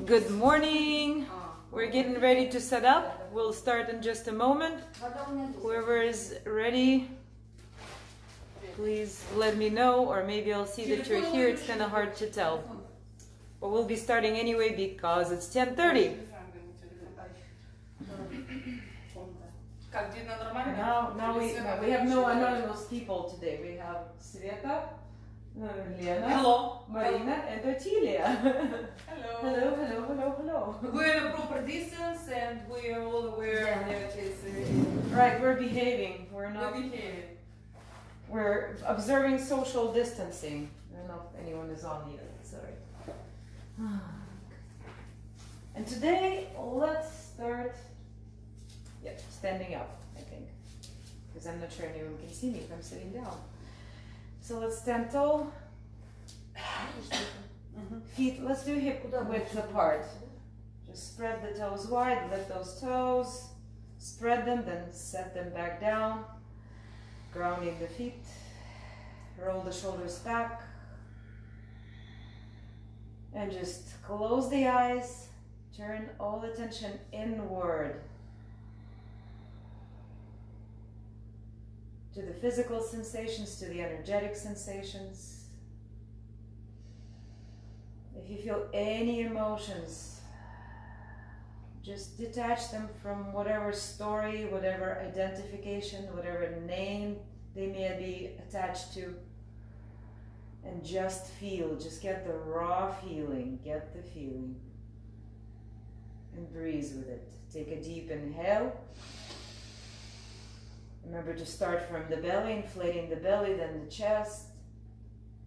Good morning. We're getting ready to set up. We'll start in just a moment. Whoever is ready, please let me know, or maybe I'll see that you're here. It's kind of hard to tell. But we'll be starting anyway because it's 10:30. Now we have no anonymous people today. We have Sveta, Lena, hello, Marina, and Otilia. Hello. We're in a proper distance and we are all aware that it's right. We're behaving. We're not. We're behaving. We're observing social distancing. I don't know if anyone is on either. Sorry. And today, let's start. Yep, standing up, I think. Because I'm not sure anyone can see me if I'm sitting down. So let's stand tall. Feet, let's do hip width apart. Just spread the toes wide, lift those toes, spread them, then set them back down. Grounding the feet. Roll the shoulders back. And just close the eyes. Turn all attention inward. To the physical sensations, to the energetic sensations. If you feel any emotions, just detach them from whatever story, whatever identification, whatever name they may be attached to. And just feel, just get the raw feeling, get the feeling. And breathe with it. Take a deep inhale. Remember to start from the belly, inflating the belly, then the chest,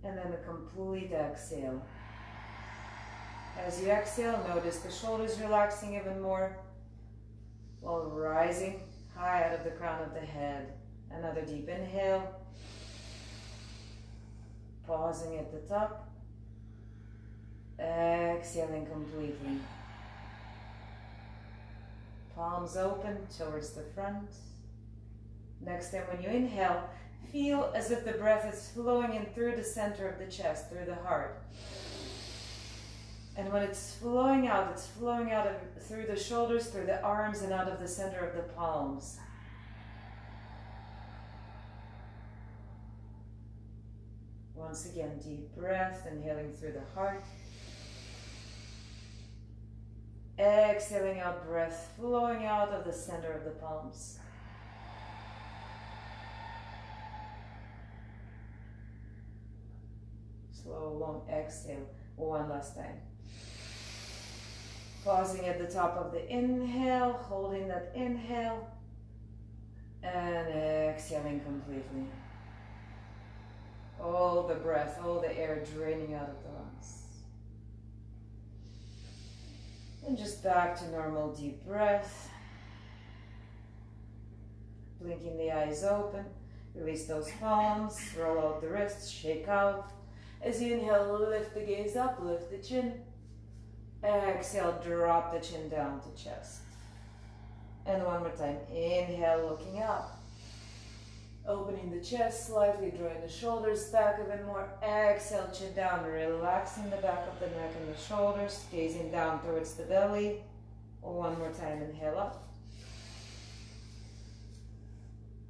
and then a complete exhale. As you exhale, notice the shoulders relaxing even more while rising high out of the crown of the head. Another deep inhale. Pausing at the top. Exhaling completely. Palms open towards the front. Next time when you inhale, feel as if the breath is flowing in through the center of the chest, through the heart. And when it's flowing out through the shoulders, through the arms, and out of the center of the palms. Once again, deep breath, inhaling through the heart. Exhaling out, breath flowing out of the center of the palms. Slow, long exhale. One last time. Pausing at the top of the inhale, holding that inhale, and exhaling completely. All the breath, all the air draining out of the lungs. And just back to normal deep breath. Blinking the eyes open. Release those palms, roll out the wrists, shake out. As you inhale, lift the gaze up, lift the chin. Exhale, drop the chin down to chest. And one more time, inhale, looking up. Opening the chest slightly, drawing the shoulders back even more. Exhale, chin down, relaxing the back of the neck and the shoulders, gazing down towards the belly. One more time, inhale up.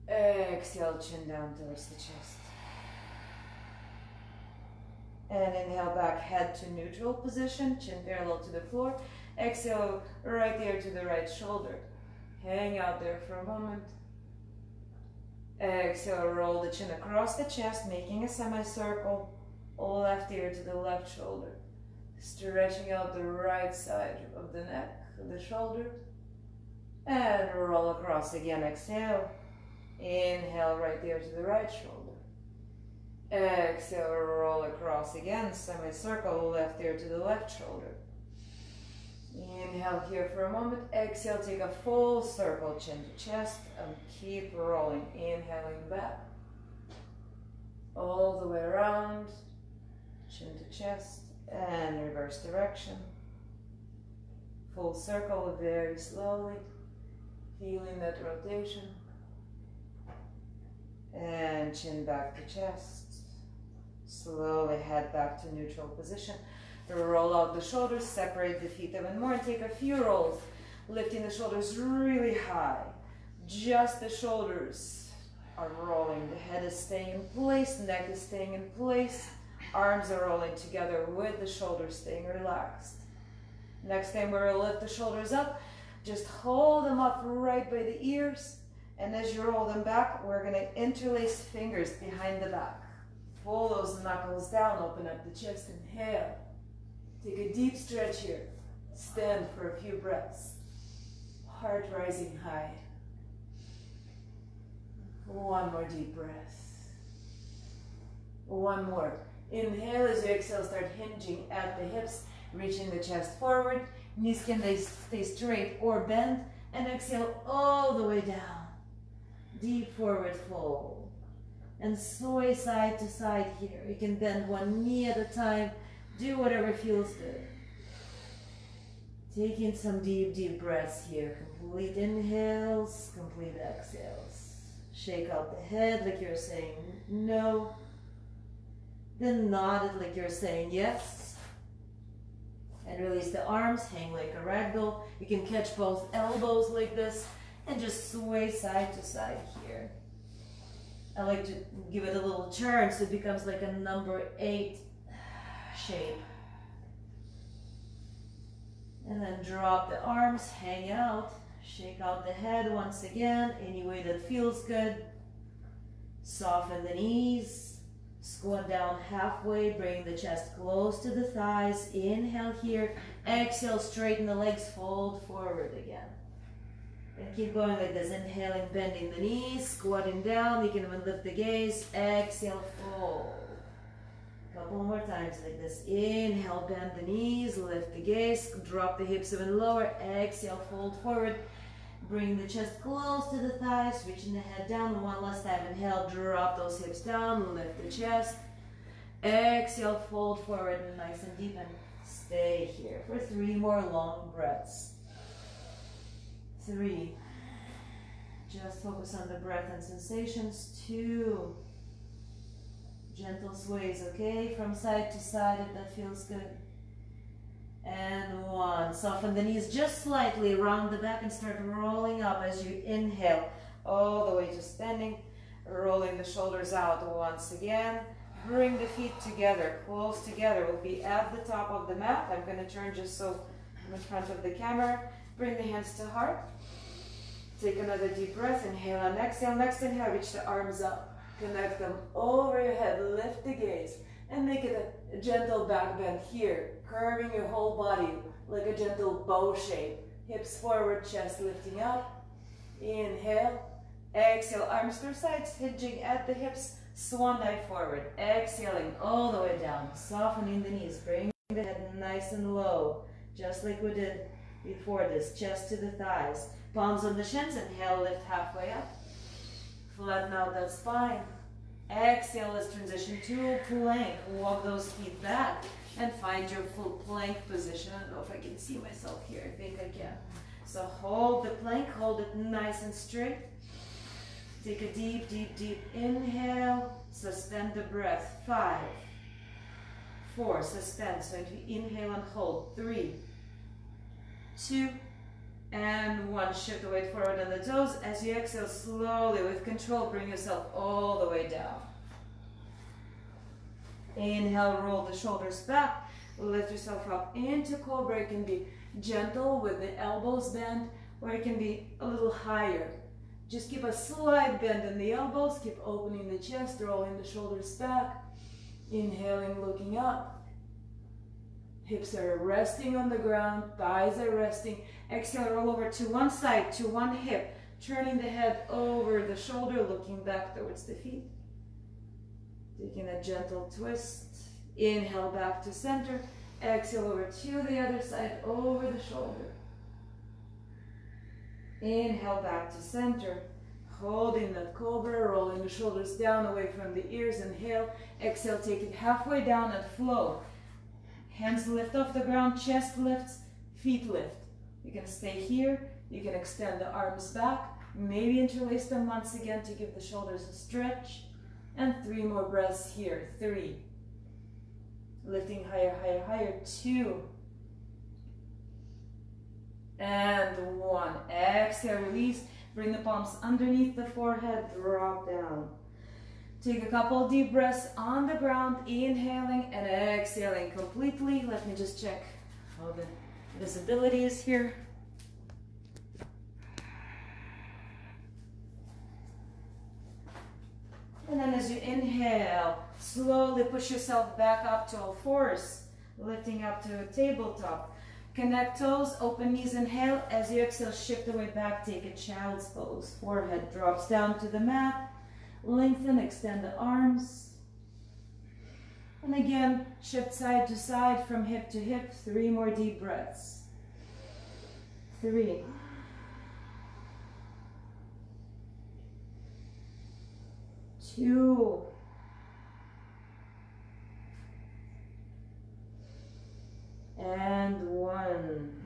Exhale, chin down towards the chest. And inhale back, head to neutral position, chin parallel to the floor. Exhale, right ear to the right shoulder. Hang out there for a moment. Exhale, roll the chin across the chest, making a semicircle. Left ear to the left shoulder. Stretching out the right side of the neck, the shoulder. And roll across again, exhale. Inhale, right ear to the right shoulder. Exhale, roll across again, semicircle, left ear to the left shoulder. Inhale here for a moment. Exhale, take a full circle, chin to chest, and keep rolling. Inhaling back. All the way around, chin to chest, and reverse direction. Full circle, very slowly, feeling that rotation. And chin back to chest. Slowly head back to neutral position. Roll out the shoulders, separate the feet even more, and take a few rolls, lifting the shoulders really high. Just the shoulders are rolling. The head is staying in place, neck is staying in place. Arms are rolling together with the shoulders staying relaxed. Next time we're going to lift the shoulders up. Just hold them up right by the ears. And as you roll them back, we're going to interlace fingers behind the back. Pull those knuckles down, open up the chest, inhale. Take a deep stretch here. Stand for a few breaths. Heart rising high. One more deep breath. One more. Inhale as you exhale, start hinging at the hips, reaching the chest forward. Knees can stay straight or bend. And exhale all the way down. Deep forward fold. And sway side to side here. You can bend one knee at a time. Do whatever feels good. Taking some deep, deep breaths here. Complete inhales, complete exhales. Shake out the head like you're saying no. Then nod it like you're saying yes. And release the arms, hang like a ragdoll. You can catch both elbows like this and just sway side to side here. I like to give it a little turn so it becomes like a number 8 shape. And then drop the arms, hang out, shake out the head once again, any way that feels good. Soften the knees, squat down halfway, bring the chest close to the thighs. Inhale here, exhale, straighten the legs, fold forward again. And keep going like this, inhaling, bending the knees, squatting down. You can even lift the gaze, exhale, fold. Couple more times like this. Inhale, bend the knees, lift the gaze, drop the hips even lower. Exhale, fold forward. Bring the chest close to the thighs, reaching the head down. One last time. Inhale, drop those hips down, lift the chest. Exhale, fold forward, nice and deep, and stay here for 3 more long breaths. 3. Just focus on the breath and sensations. 2. Gentle sways, okay? From side to side if that feels good. And 1. Soften the knees just slightly, round the back and start rolling up as you inhale all the way to standing. Rolling the shoulders out once again. Bring the feet together, close together. We'll be at the top of the mat. I'm going to turn just so I'm in front of the camera. Bring the hands to heart. Take another deep breath. Inhale and exhale. Next inhale, reach the arms up. Connect them over your head. Lift the gaze. And make it a gentle back bend here. Curving your whole body like a gentle bow shape. Hips forward, chest lifting up. Inhale. Exhale, arms to sides, hinging at the hips. Swan dive forward. Exhaling all the way down. Softening the knees. Bring the head nice and low. Just like we did before this. Chest to the thighs. Palms on the shins. Inhale, lift halfway up. Flatten out that spine. Exhale, let's transition to plank. Walk those feet back and find your full plank position. I don't know if I can see myself here. I think I can. So hold the plank. Hold it nice and straight. Take a deep, deep, deep inhale. Suspend the breath. 5, 4, suspend. So if you inhale and hold. 3, 2, and 1. Shift the weight forward on the toes. As you exhale, slowly, with control, bring yourself all the way down. Inhale, roll the shoulders back. Lift yourself up into cobra. It can be gentle with the elbows bent, or it can be a little higher. Just keep a slight bend in the elbows. Keep opening the chest, rolling the shoulders back. Inhaling, looking up. Hips are resting on the ground. Thighs are resting. Exhale, roll over to one side, to one hip. Turning the head over the shoulder, looking back towards the feet. Taking a gentle twist. Inhale, back to center. Exhale, over to the other side, over the shoulder. Inhale, back to center. Holding that cobra, rolling the shoulders down away from the ears. Inhale. Exhale, take it halfway down and flow. Hands lift off the ground, chest lifts, feet lift. You can stay here. You can extend the arms back. Maybe interlace them once again to give the shoulders a stretch. And 3 more breaths here. 3. Lifting higher, higher, higher. 2. And 1. Exhale, release. Bring the palms underneath the forehead, drop down. Take a couple deep breaths on the ground, inhaling and exhaling completely. Let me just check how the visibility is here. And then as you inhale, slowly push yourself back up to all fours, lifting up to a tabletop. Connect toes, open knees, inhale. As you exhale, shift the weight back, take a child's pose. Forehead drops down to the mat. Lengthen, extend the arms. And again, shift side to side from hip to hip. 3 more deep breaths. 3. 2. And 1.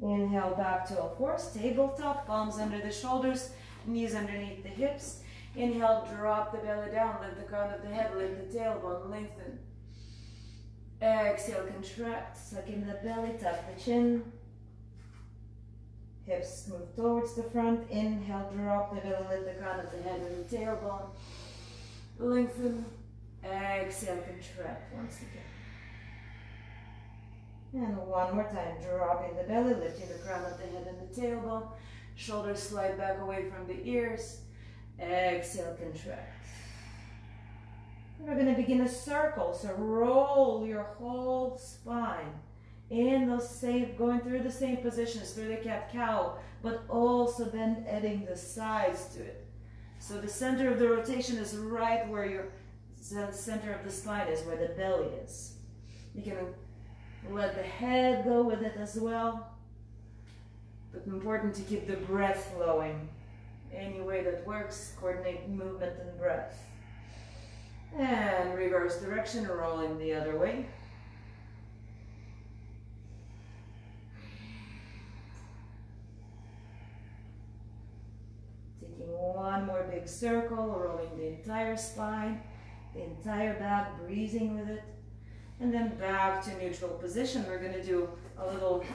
Inhale back to all fours, tabletop, palms under the shoulders, knees underneath the hips. Inhale, drop the belly down, lift the crown of the head, lift the tailbone, lengthen. Exhale, contract, suck in the belly, tuck the chin. Hips move towards the front. Inhale, drop the belly, lift the crown of the head and the tailbone. Lengthen. Exhale, contract once again. And one more time, dropping the belly, lifting the crown of the head and the tailbone. Shoulders slide back away from the ears. Exhale, contract. We're going to begin a circle, so roll your whole spine in those same, going through the same positions, through the cat-cow, but also then adding the sides to it. So the center of the rotation is right where your center of the spine is, where the belly is. You can let the head go with it as well, but important to keep the breath flowing. Any way that works, coordinate movement and breath. And reverse direction, rolling the other way. Taking one more big circle, rolling the entire spine, the entire back, breathing with it. And then back to neutral position. We're going to do a little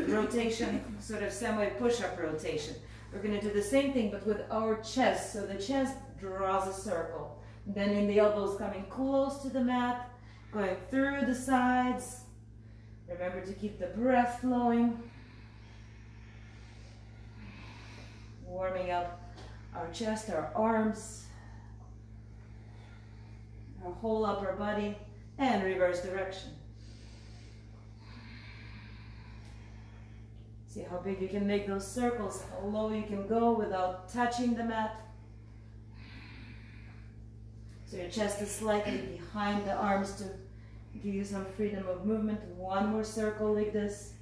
rotation, sort of semi-push-up rotation. We're going to do the same thing, but with our chest. So the chest draws a circle. Bending the elbows, coming close to the mat, going through the sides. Remember to keep the breath flowing. Warming up our chest, our arms, our whole upper body, and reverse direction. See how big you can make those circles, how low you can go without touching the mat. So your chest is slightly behind the arms to give you some freedom of movement. One more circle like this,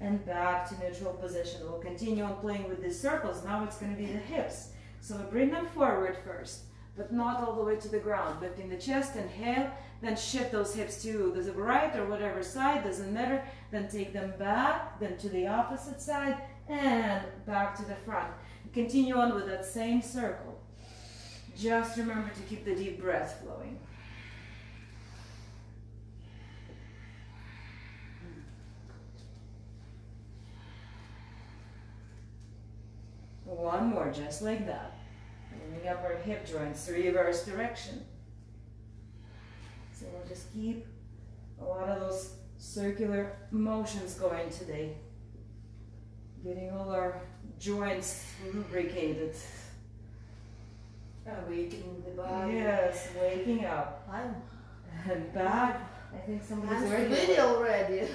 and back to neutral position. We'll continue on playing with these circles. Now it's going to be the hips. So we bring them forward first, but not all the way to the ground. Lifting the chest, inhale, then shift those hips to the right or whatever side, doesn't matter. Then take them back, then to the opposite side, and back to the front. Continue on with that same circle. Just remember to keep the deep breath flowing. One more, just like that. Bringing up our hip joints, reverse direction. So we'll just keep a lot of those circular motions going today. Getting all our joints lubricated. Awakening the body. Yes, waking up. And back. I think somebody's ready already.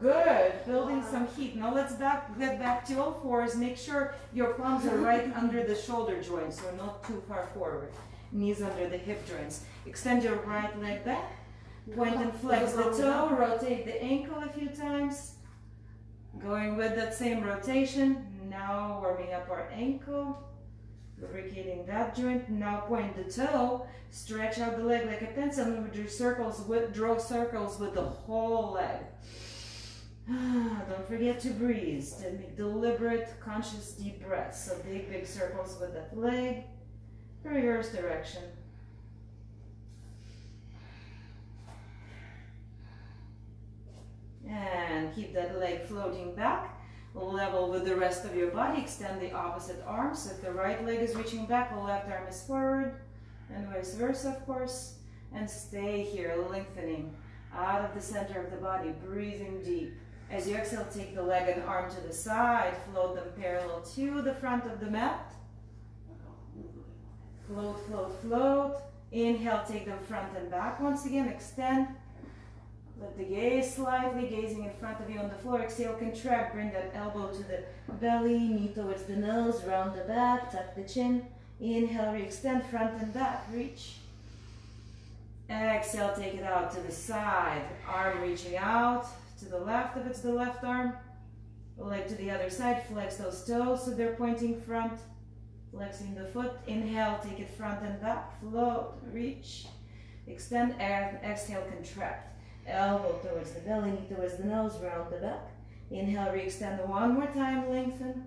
Good. Building some heat. Now let's get back to all fours. Make sure your palms are right under the shoulder joints, so not too far forward. Knees under the hip joints. Extend your right leg back. Point and flex the toe. Rotate the ankle a few times. Going with that same rotation. Now warming up our ankle. Lubricating that joint. Now point the toe. Stretch out the leg like a pencil. And we draw circles with the whole leg. Don't forget to breathe. And make deliberate, conscious, deep breaths. So big circles with that leg. Reverse direction. And keep that leg floating back, level with the rest of your body. Extend the opposite arm. So if the right leg is reaching back, the left arm is forward, and vice versa, of course. And stay here, lengthening out of the center of the body, breathing deep. As you exhale, take the leg and arm to the side, float them parallel to the front of the mat. Float, float, float. Inhale, take them front and back. Once again, extend. Let the gaze slightly, gazing in front of you on the floor. Exhale, contract, bring that elbow to the belly, knee towards the nose, round the back, tuck the chin. Inhale, re-extend, front and back, reach. Exhale, take it out to the side. Arm reaching out to the left if it's the left arm. Leg to the other side, flex those toes so they're pointing front. Flexing the foot. Inhale, take it front and back, float, reach. Extend, and exhale, contract. Elbow towards the belly, knee towards the nose, round the back. Inhale, re-extend one more time, lengthen.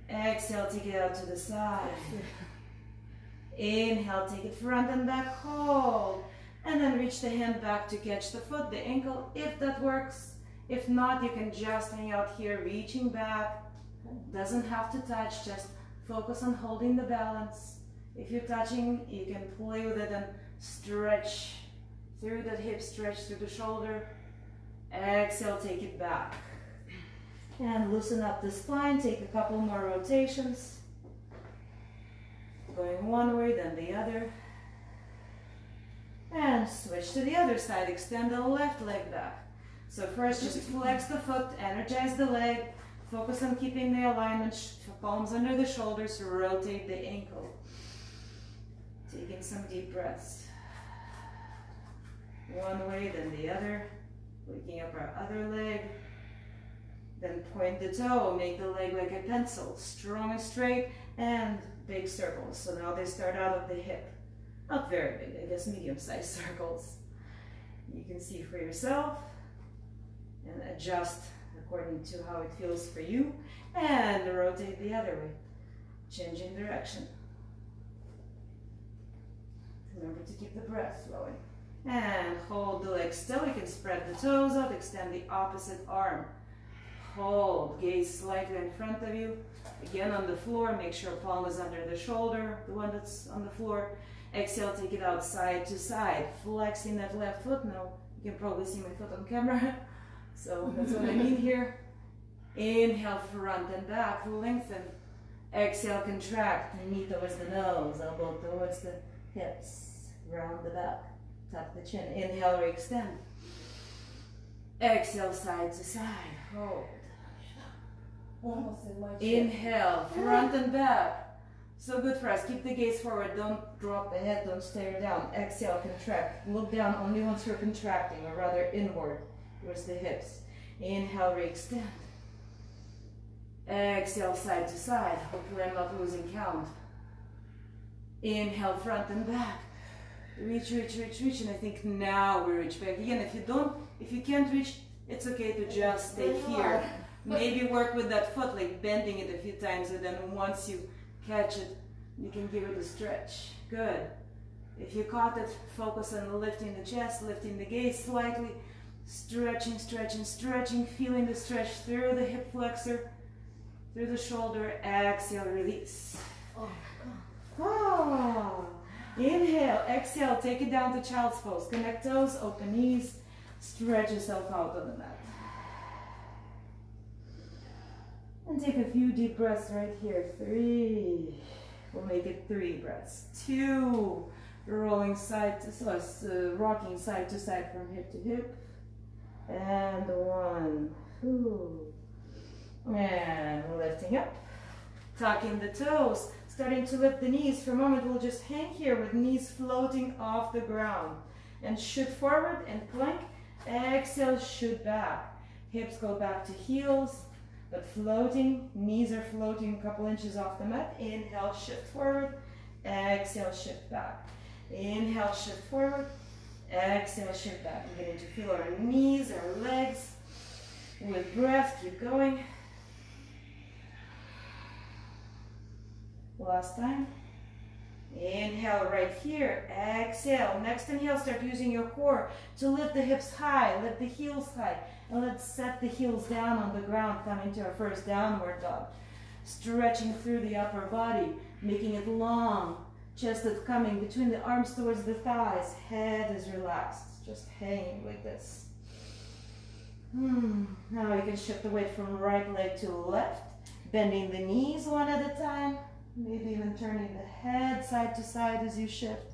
Exhale, take it out to the side. Inhale, take it front and back, hold. And then reach the hand back to catch the foot, the ankle, if that works. If not, you can just hang out here, reaching back. Doesn't have to touch, just focus on holding the balance. If you're touching, you can play with it and stretch through that hip, stretch through the shoulder. Exhale, take it back. And loosen up the spine, take a couple more rotations. Going one way, then the other. And switch to the other side, extend the left leg back. So first, just flex the foot, energize the leg, focus on keeping the alignment, palms under the shoulders, rotate the ankle. Taking some deep breaths. One way, then the other. Waking up our other leg. Then point the toe, make the leg like a pencil, strong and straight, and big circles. So now they start out of the hip. Not very big, I guess medium-sized circles. You can see for yourself and adjust according to how it feels for you. And rotate the other way, changing direction. Remember to keep the breath flowing. And hold the legs still. You can spread the toes out, extend the opposite arm. Hold, gaze slightly in front of you. Again on the floor, make sure palm is under the shoulder, the one that's on the floor. Exhale, take it out side to side, flexing that left foot. Now, you can probably see my foot on camera, so that's what I mean here. Inhale, front and back, lengthen. Exhale, contract, knee towards the nose, elbow towards the hips, round the back, tuck the chin. Inhale, re-extend. Exhale, side to side, hold. Inhale, front and back. So good for us. Keep the gaze forward. Don't drop the head. Don't stare down. Exhale, contract. Look down only once you're contracting, or rather inward towards the hips. Inhale, re-extend. Exhale, side to side. Hopefully I'm not losing count. Inhale, front and back. Reach, reach, reach, reach. And I think now we reach back. Again, if you can't reach, it's okay to just stay here. Maybe work with that foot, like bending it a few times, and then once you catch it, you can give it a stretch. Good. If you caught it, focus on lifting the chest, lifting the gaze slightly, stretching, stretching, stretching, feeling the stretch through the hip flexor, through the shoulder. Exhale, release. Oh. Inhale, exhale, take it down to child's pose. Connect toes, open knees, stretch yourself out on the mat. And take a few deep breaths right here. 3. We'll make it 3 breaths. 2. Rolling side to rocking side to side from hip to hip. And 1. 2. And lifting up. Tucking the toes. Starting to lift the knees. For a moment, we'll just hang here with knees floating off the ground. And shoot forward and plank. Exhale, shoot back. Hips go back to heels. But floating, knees are floating a couple inches off the mat. Inhale, shift forward. Exhale, shift back. Inhale, shift forward. Exhale, shift back. We're beginning to feel our knees, our legs. With breath, keep going. Last time. Inhale right here. Exhale. Next inhale, start using your core to lift the hips high, lift the heels high. And let's set the heels down on the ground, coming to our first downward dog. Stretching through the upper body, making it long. Chest is coming between the arms towards the thighs. Head is relaxed, just hanging like this. Now you can shift the weight from right leg to left, bending the knees one at a time. Maybe even turning the head side to side as you shift.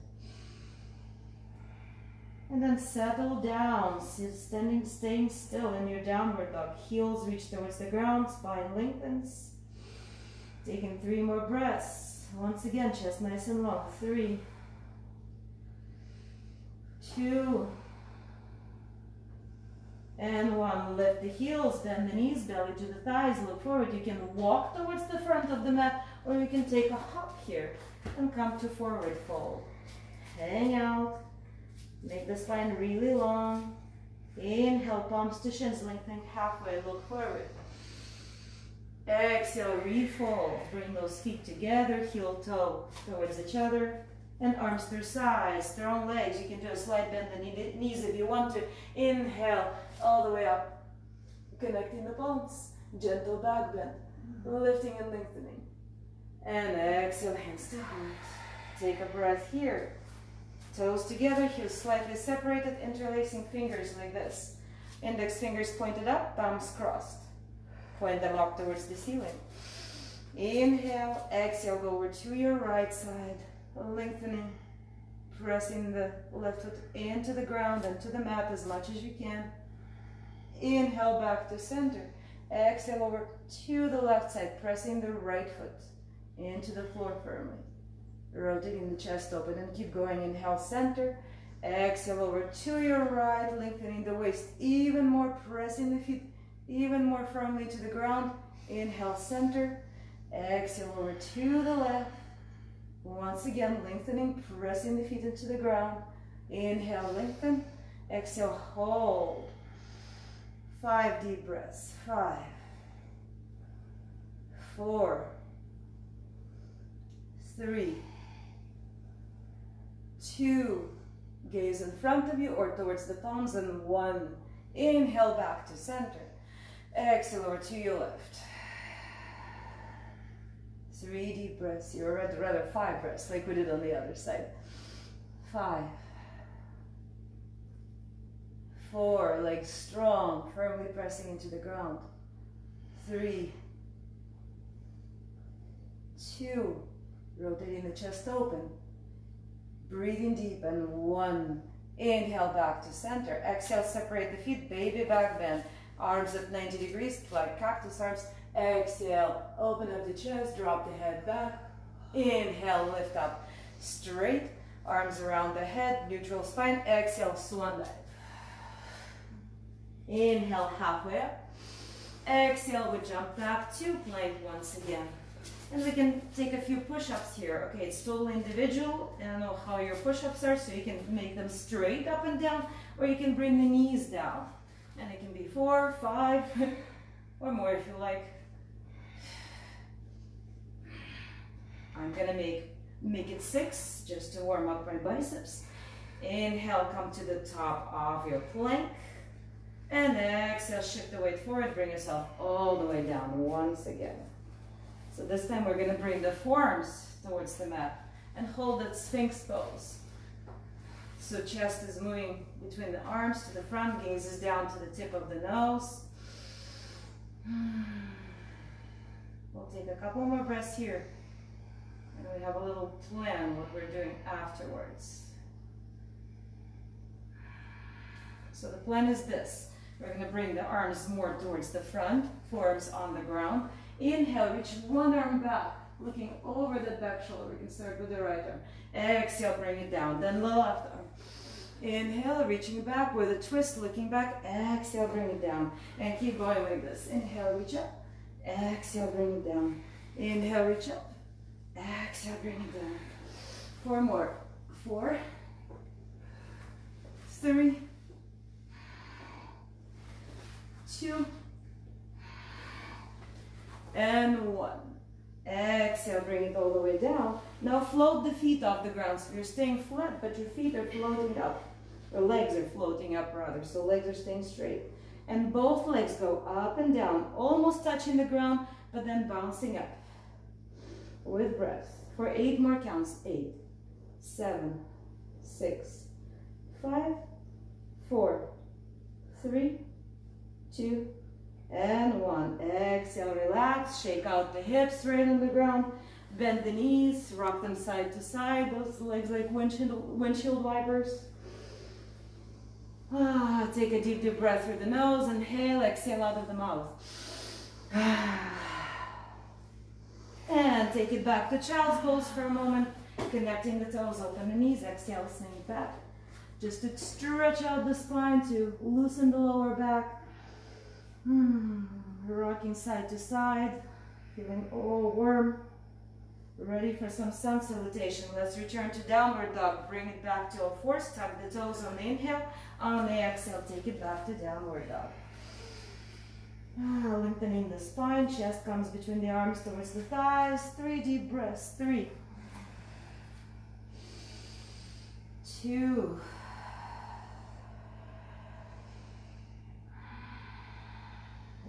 And then settle down, staying still in your downward dog. Heels reach towards the ground, spine lengthens. Taking 3 more breaths. Once again, chest nice and long. 3, 2, and 1. Lift the heels, bend the knees, belly to the thighs, look forward. You can walk towards the front of the mat, or you can take a hop here and come to forward fold. Hang out, make the spine really long. Inhale, palms to shins, lengthening halfway, look forward. Exhale, refold, bring those feet together, heel toe towards each other. And arms through sides, strong legs. You can do a slight bend the knees if you want to. Inhale, all the way up. Connecting the palms. Gentle back bend. Lifting and lengthening. And exhale, hands to heart. Take a breath here. Toes together, heels slightly separated, interlacing fingers like this. Index fingers pointed up, thumbs crossed. Point them up towards the ceiling. Inhale, exhale, go over to your right side. Lengthening, pressing the left foot into the ground and to the mat as much as you can. Inhale, back to center. Exhale over to the left side, pressing the right foot into the floor firmly. Rotating the chest open and keep going. Inhale, center. Exhale over to your right, lengthening the waist even more, pressing the feet even more firmly to the ground. Inhale, center. Exhale over to the left. Once again, lengthening, pressing the feet into the ground. Inhale, lengthen. Exhale, hold. 5 deep breaths. 5, 4, 3, 2. Gaze in front of you or towards the palms, and 1. Inhale, back to center. Exhale over to your left. 3 deep breaths, or rather 5 breaths, like we did on the other side. 5, 4, legs strong, firmly pressing into the ground. 3, 2, rotating the chest open. Breathing deep, and 1. Inhale, back to center. Exhale, separate the feet, baby back bend. Arms at 90 degrees, like cactus arms. Exhale, open up the chest, drop the head back. Inhale, lift up straight, arms around the head, neutral spine. Exhale, swan dive. Inhale, halfway up. Exhale, we jump back to plank once again. And we can take a few push-ups here. Okay, it's totally individual. I don't know how your push-ups are, so you can make them straight up and down, or you can bring the knees down. And it can be 4, 5, or more if you like. I'm gonna make it 6 just to warm up my biceps. Inhale, come to the top of your plank. And exhale, shift the weight forward, bring yourself all the way down once again. So this time we're gonna bring the forearms towards the mat and hold that Sphinx pose. So chest is moving between the arms to the front, gaze is down to the tip of the nose. We'll take a couple more breaths here. And we have a little plan what we're doing afterwards. So the plan is this. We're going to bring the arms more towards the front, forearms on the ground. Inhale, reach one arm back, looking over the back shoulder. We can start with the right arm. Exhale, bring it down, then the left arm. Inhale, reaching back with a twist, looking back. Exhale, bring it down. And keep going like this. Inhale, reach up. Exhale, bring it down. Inhale, reach up. Exhale, bring it down. 4 more. 4, 3, 2, and 1. Exhale, bring it all the way down. Now float the feet off the ground. So you're staying flat, but your feet are floating up. Or legs are floating up rather. So legs are staying straight. And both legs go up and down, almost touching the ground, but then bouncing up. With breath. For 8 more counts. 8, 7, 6, 5, 4, 3, 2, and 1. Exhale, relax, shake out the hips right on the ground, bend the knees, rock them side to side, those legs like windshield wipers. Take a deep, deep breath through the nose, inhale, exhale out of the mouth. And take it back to child's pose for a moment, connecting the toes, open the knees, exhale, sink back. Just to stretch out the spine, to loosen the lower back. Rocking side to side, feeling all warm. Ready for some sun salutation. Let's return to downward dog. Bring it back to all fours. Tuck the toes on the inhale. On the exhale, take it back to downward dog. Lengthening the spine. Chest comes between the arms towards the thighs. 3 deep breaths. 3, 2,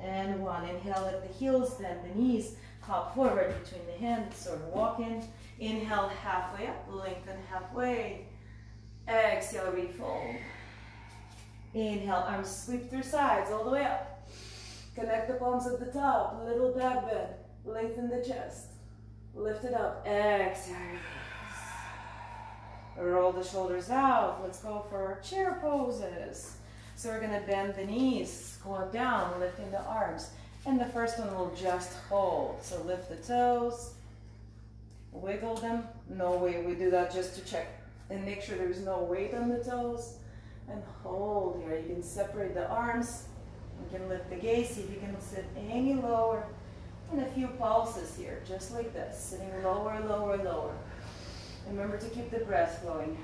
and 1. Inhale at the heels, bend the knees, hop forward between the hands, sort of walk in. Inhale halfway up, lengthen halfway. Exhale, refold. Inhale, arms sweep through sides all the way up. Connect the palms at the top, little back bend. Lengthen the chest. Lift it up. Exhale. Roll the shoulders out. Let's go for chair poses. So we're going to bend the knees, squat down, lifting the arms. And the first one will just hold. So lift the toes, wiggle them. No way, we do that just to check and make sure there's no weight on the toes. And hold here. You can separate the arms. You can lift the gaze, see if you can sit any lower. And a few pulses here, just like this. Sitting lower, lower, lower. Remember to keep the breath flowing.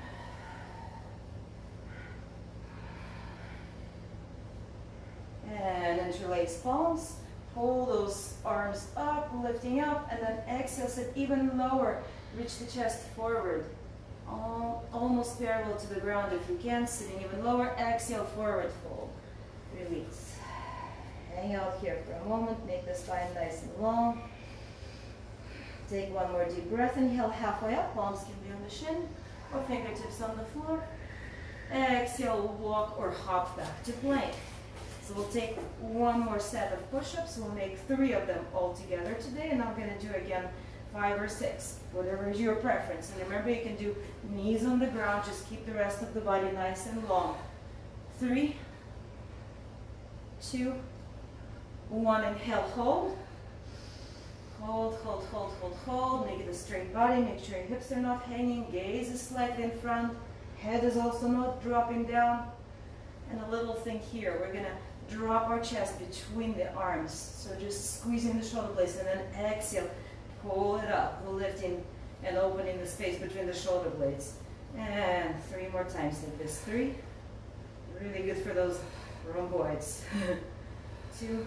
And interlace palms. Pull those arms up, lifting up, and then exhale, sit even lower. Reach the chest forward. Almost parallel to the ground if you can, sitting even lower. Exhale, forward fold. Release. Hang out here for a moment, make the spine nice and long. Take one more deep breath, inhale halfway up, palms can be on the shin or fingertips on the floor. Exhale, walk or hop back to plank. So we'll take one more set of push-ups. We'll make 3 of them all together today, and I'm going to do again 5 or 6, whatever is your preference. And remember, you can do knees on the ground, just keep the rest of the body nice and long. 3, 2, 1, inhale, hold. Hold, hold, hold, hold, hold. Make it a straight body, make sure your hips are not hanging, gaze is slightly in front, head is also not dropping down. And a little thing here, we're gonna drop our chest between the arms. So just squeezing the shoulder blades and then exhale, pull it up, lifting and opening the space between the shoulder blades. And 3 more times like this. 3, really good for those rhomboids. 2,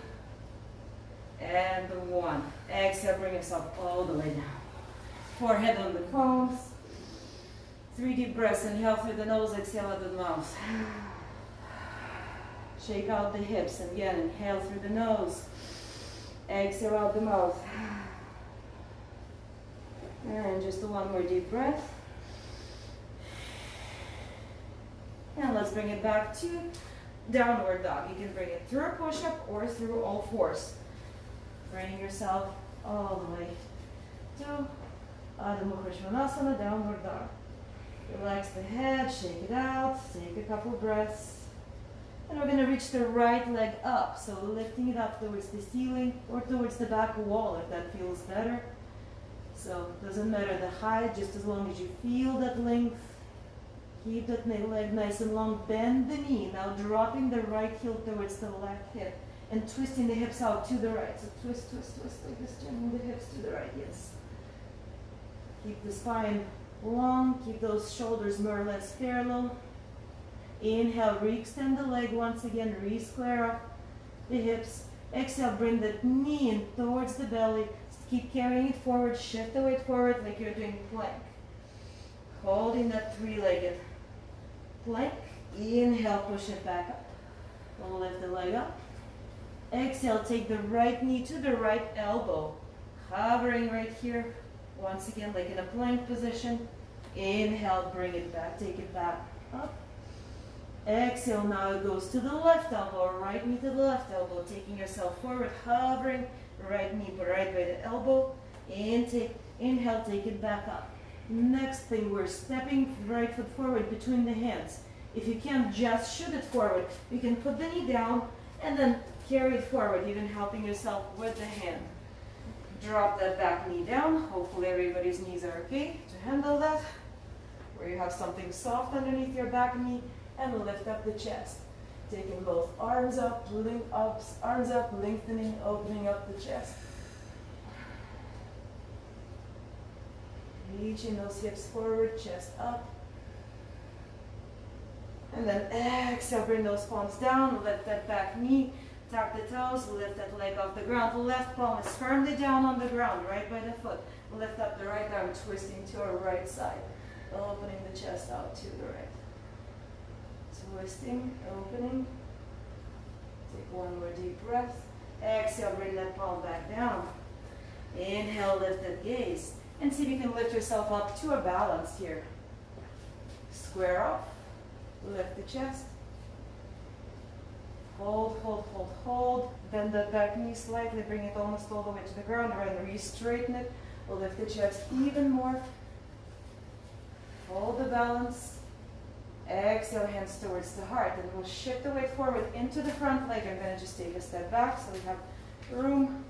and 1. Exhale, bring yourself all the way down. Forehead on the palms. 3 deep breaths, inhale through the nose, exhale out the mouth. Shake out the hips, and again, inhale through the nose, exhale out the mouth. And just 1 more deep breath. And let's bring it back to downward dog. You can bring it through a push-up or through all fours. Bring yourself all the way to Adho Mukha Svanasana, downward dog. Relax the head, shake it out, take a couple breaths. And we're going to reach the right leg up, so lifting it up towards the ceiling or towards the back wall if that feels better. So it doesn't matter the height, just as long as you feel that length. Keep that leg nice and long, bend the knee. Now dropping the right heel towards the left hip and twisting the hips out to the right. So twist, twist, twist like this, turning the hips to the right, yes. Keep the spine long, keep those shoulders more or less parallel. Inhale, re-extend the leg once again, re-square up the hips. Exhale, bring the knee in towards the belly. Keep carrying it forward, shift the weight forward like you're doing plank. Holding that three-legged plank. Inhale, push it back up. Lift the leg up. Exhale, take the right knee to the right elbow. Hovering right here. Once again, like in a plank position. Inhale, bring it back, take it back up. Exhale, now it goes to the left elbow, right knee to the left elbow, taking yourself forward, hovering, right knee right by the elbow. Inhale, take it back up. Next thing, we're stepping right foot forward between the hands. If you can't just shoot it forward, you can put the knee down and then carry it forward, even helping yourself with the hand. Drop that back knee down. Hopefully everybody's knees are okay to handle that. Where you have something soft underneath your back knee, and lift up the chest. Taking both arms up, arms up, lengthening, opening up the chest. Reaching those hips forward, chest up. And then exhale, bring those palms down, lift that back knee, tuck the toes, lift that leg off the ground. The left palm is firmly down on the ground, right by the foot. Lift up the right arm, twisting to our right side. Opening the chest out to the right. Twisting, opening. Take one more deep breath. Exhale, bring that palm back down. Inhale, lift that gaze. And see if you can lift yourself up to a balance here. Square off. Lift the chest. Hold, hold, hold, hold. Bend that back knee slightly. Bring it almost all the way to the ground. And re-straighten it. Lift the chest even more. Hold the balance. Exhale, hands towards the heart. And we'll shift the weight forward into the front leg. I'm going to just take a step back so we have room.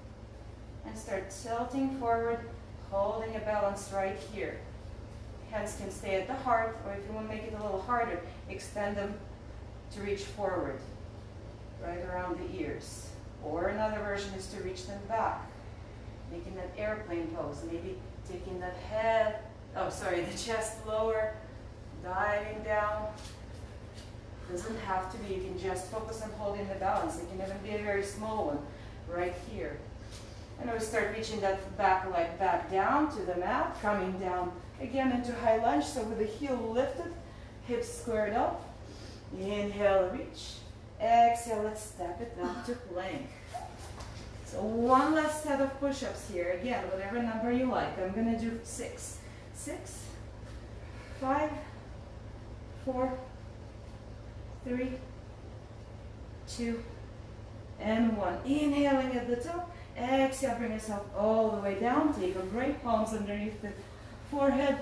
And start tilting forward, holding a balance right here. Hands can stay at the heart, or if you want to make it a little harder, extend them to reach forward, right around the ears. Or another version is to reach them back, making that airplane pose. Maybe taking that head, the chest lower, diving down. Doesn't have to be, you can just focus on holding the balance. It can even be a very small one, right here. And we start reaching that back leg back down to the mat, coming down again into high lunge. So with the heel lifted, hips squared up. Inhale, reach. Exhale, let's step it up to plank. So one last set of push-ups here. Again, whatever number you like. I'm going to do 6. 6, 5, 4, 3, 2, and 1. Inhaling at the top. Exhale, bring yourself all the way down. Take a break, palms underneath the forehead.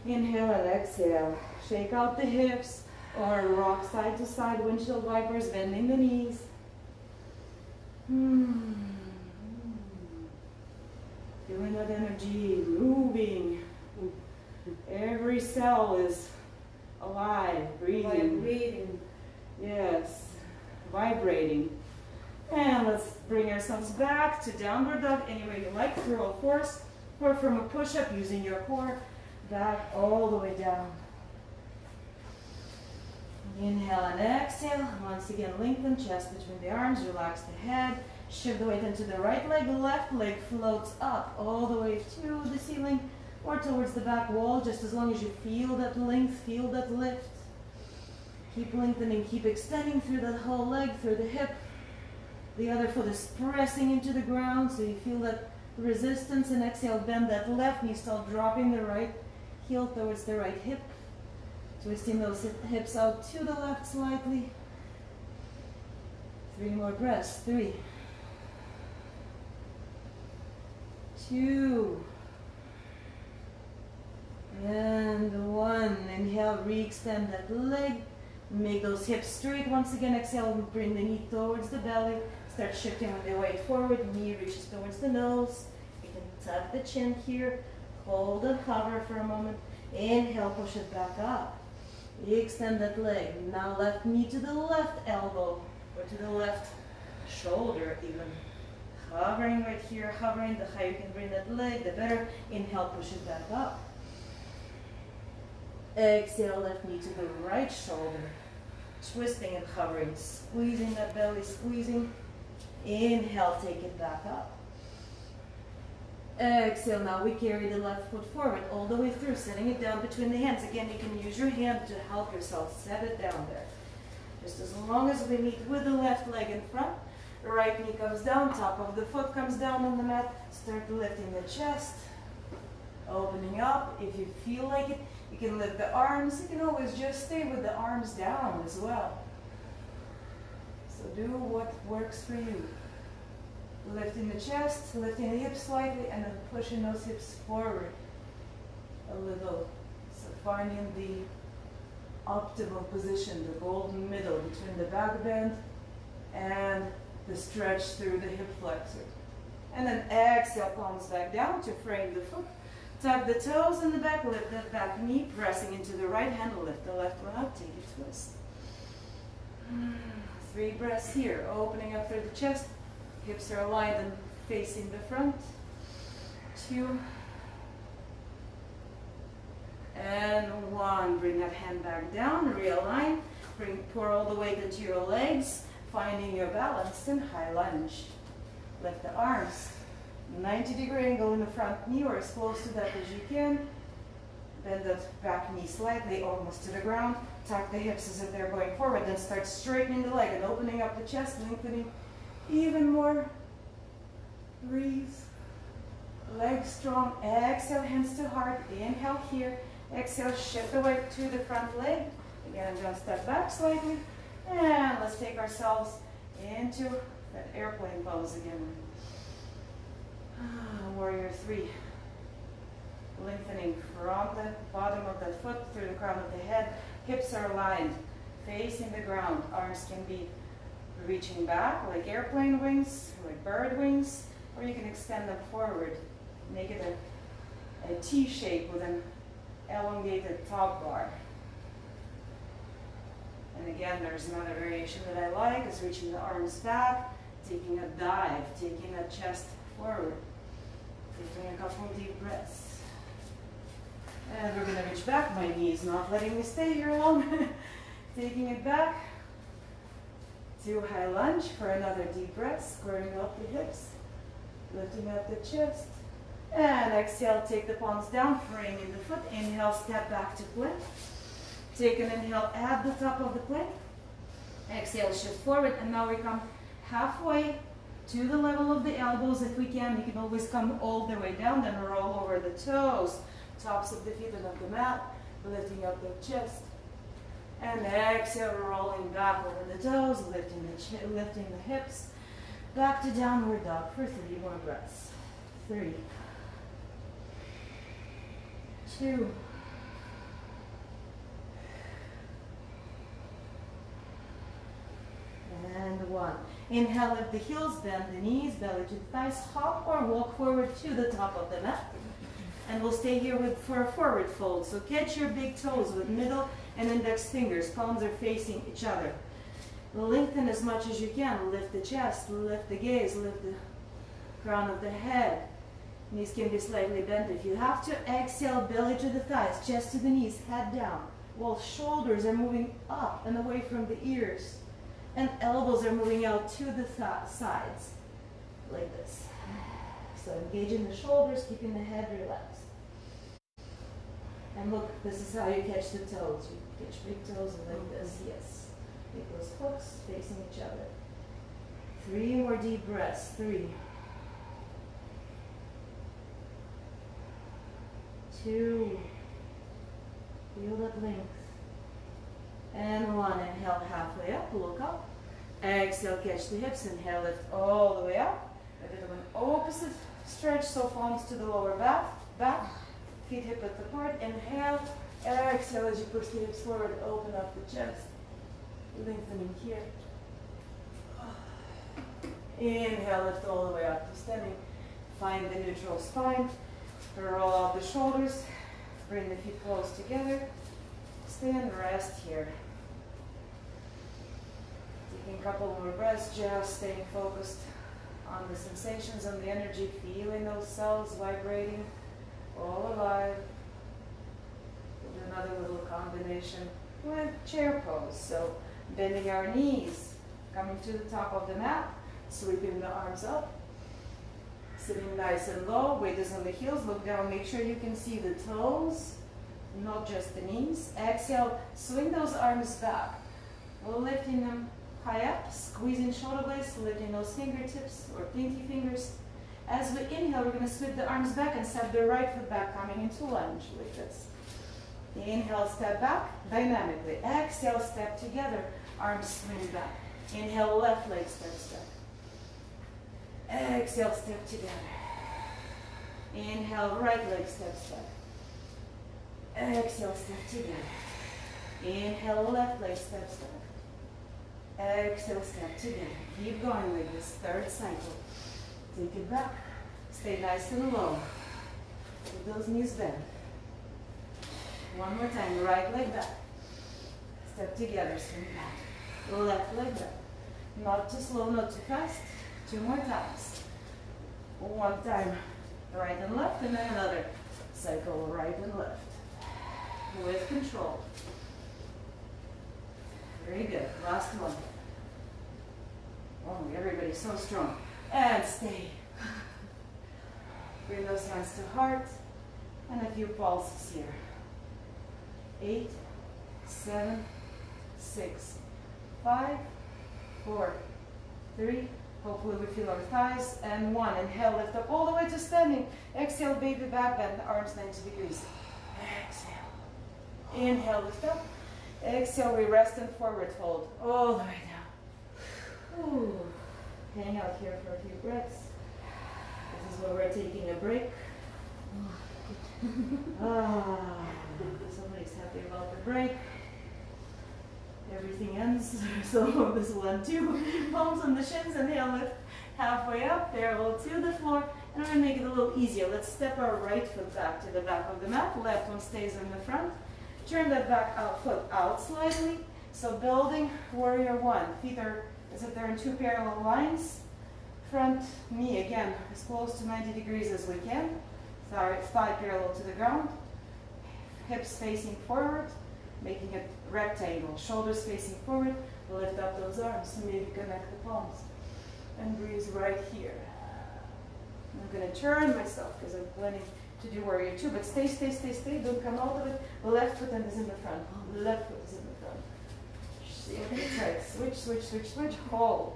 Inhale and exhale. Shake out the hips or rock side to side, windshield wipers, bending the knees. Feeling that energy moving. Every cell is alive, breathing. Yes, vibrating. And let's bring ourselves back to downward dog any way you like, through all fours, or from a push-up using your core, back all the way down. Inhale and exhale. Once again, lengthen chest between the arms, relax the head, shift the weight into the right leg, left leg floats up all the way to the ceiling or towards the back wall, just as long as you feel that length, feel that lift. Keep lengthening, keep extending through that whole leg, through the hip. The other foot is pressing into the ground, so you feel that resistance. And exhale, bend that left knee, start dropping the right heel towards the right hip. Twisting those hips out to the left slightly. 3 more breaths. 3, 2, and 1. Inhale, re-extend that leg. Make those hips straight. Once again, exhale, bring the knee towards the belly. Start shifting with the weight forward. Knee reaches towards the nose. You can tuck the chin here. Hold and hover for a moment. Inhale, push it back up. Extend that leg. Now left knee to the left elbow or to the left shoulder even. Hovering right here, hovering. The higher you can bring that leg, the better. Inhale, push it back up. Exhale, left knee to the right shoulder. Twisting and hovering, squeezing that belly, squeezing. Inhale, take it back up. Exhale, now we carry the left foot forward all the way through, setting it down between the hands. Again, you can use your hand to help yourself set it down there. Just as long as we meet with the left leg in front, the right knee comes down, top of the foot comes down on the mat, start lifting the chest, opening up. If you feel like it, you can lift the arms. You can always just stay with the arms down as well. So do what works for you. Lifting the chest, lifting the hips slightly, and then pushing those hips forward a little. So finding the optimal position, the golden middle between the back bend and the stretch through the hip flexor. And then exhale, palms back down to frame the foot. Tuck the toes in the back, lift that back knee, pressing into the right hand, lift the left one up, take a twist. 3 breaths here, opening up through the chest. Hips are aligned and facing the front. 2. And 1. Bring that hand back down, realign. Pour all the weight into your legs, finding your balance in high lunge. Lift the arms. 90-degree angle in the front knee, or as close to that as you can. Bend that back knee slightly, almost to the ground. Tuck the hips as if they're going forward. Then start straightening the leg and opening up the chest, lengthening even more. Breathe. Legs strong. Exhale, hands to heart. Inhale here. Exhale, shift the weight to the front leg. Again, I'm going to step back slightly. And let's take ourselves into that airplane pose again. Warrior 3. Lengthening from the bottom of the foot through the crown of the head. Hips are aligned, facing the ground. Arms can be reaching back like airplane wings, like bird wings, or you can extend them forward. Make it a T shape with an elongated top bar. And again, there's another variation that I like, is reaching the arms back, taking a dive, taking a chest forward. Taking a couple of deep breaths. And we're going to reach back. My knee is not letting me stay here long. Taking it back to high lunge for another deep breath. Squaring up the hips. Lifting up the chest. And exhale, take the palms down, framing the foot. Inhale, step back to plank. Take an inhale at the top of the plank. Exhale, shift forward. And now we come halfway to the level of the elbows if we can. You can always come all the way down, then roll over the toes, tops of the feet and of the mat, lifting up the chest. And exhale, rolling back over the toes, lifting the hips, back to downward dog for 3 more breaths. 3, 2, and 1. Inhale, lift the heels, bend the knees, belly to the thighs, hop or walk forward to the top of the mat. And we'll stay here for a forward fold. So catch your big toes with middle and index fingers. Palms are facing each other. Lengthen as much as you can. Lift the chest, lift the gaze, lift the crown of the head. Knees can be slightly bent if you have to. Exhale, belly to the thighs, chest to the knees, head down. While shoulders are moving up and away from the ears. And elbows are moving out to the sides, like this. So engaging the shoulders, keeping the head relaxed. And look, this is how you catch the toes. You catch big toes like this, yes. Make those hooks facing each other. 3 more deep breaths. 3, 2, feel that length. And 1, inhale halfway up, look up. Exhale, catch the hips, inhale, lift all the way up. A bit of an opposite stretch, so palms to the lower back, feet hip width apart. Inhale, exhale as you push the hips forward, open up the chest, lengthening here. Inhale, lift all the way up to standing. Find the neutral spine, roll out the shoulders, bring the feet close together. Stay and rest here. Taking a couple more breaths, just staying focused on the sensations and the energy, feeling those cells vibrating, all alive. We'll do another little combination with chair pose. So bending our knees, coming to the top of the mat, sweeping the arms up, Sitting nice and low, weight is on the heels, look down, make sure you can see the toes, not just the knees. Exhale, swing those arms back, lifting them high up, squeezing shoulder blades, lifting those fingertips or pinky fingers. As we inhale, we're going to sweep the arms back and step the right foot back, coming into lunge like this. Inhale, step back, dynamically. Exhale, step together, arms swing back. Inhale, left leg step, step. Exhale, step together. Inhale, right leg step, step. Exhale, step together. Inhale, left leg step, step. Exhale, step together. Keep going with this third cycle. Take it back. Stay nice and low. With those knees bent. One more time, right leg back. Step together, swing back. Left leg back. Not too slow, not too fast. 2 more times. One time, right and left, and then another cycle, right and left. With control. Very good. Last one. Oh, everybody's so strong. And stay. Bring those hands to heart. And a few pulses here. 8, 7, 6, 5, 4, 3. Hopefully we feel our thighs. And 1. Inhale, lift up all the way to standing. Exhale, baby back bend. Arms 90 degrees. Exhale. Inhale, lift up. Exhale, we rest and forward fold. All the way down. Ooh. Hang out here for a few breaths. This is where we're taking a break. Somebody's happy about the break. Everything ends, so this will end too. Palms on the shins, inhale, lift halfway up, parallel to the floor. And we're going to make it a little easier. Let's step our right foot back to the back of the mat. Left one stays in the front. Turn that back foot out slightly. So building warrior 1. Feet are as if they're in 2 parallel lines. Front knee again as close to 90 degrees as we can. Thigh parallel to the ground. Hips facing forward, making it rectangle. Shoulders facing forward. Lift up those arms and maybe connect the palms. And breathe right here. I'm going to turn myself because I'm planning to do warrior 2, but stay, stay, stay, stay. Don't come out of it. Left foot is in the front. Left foot is in the front. See, right. Switch, switch, switch, switch. Hold.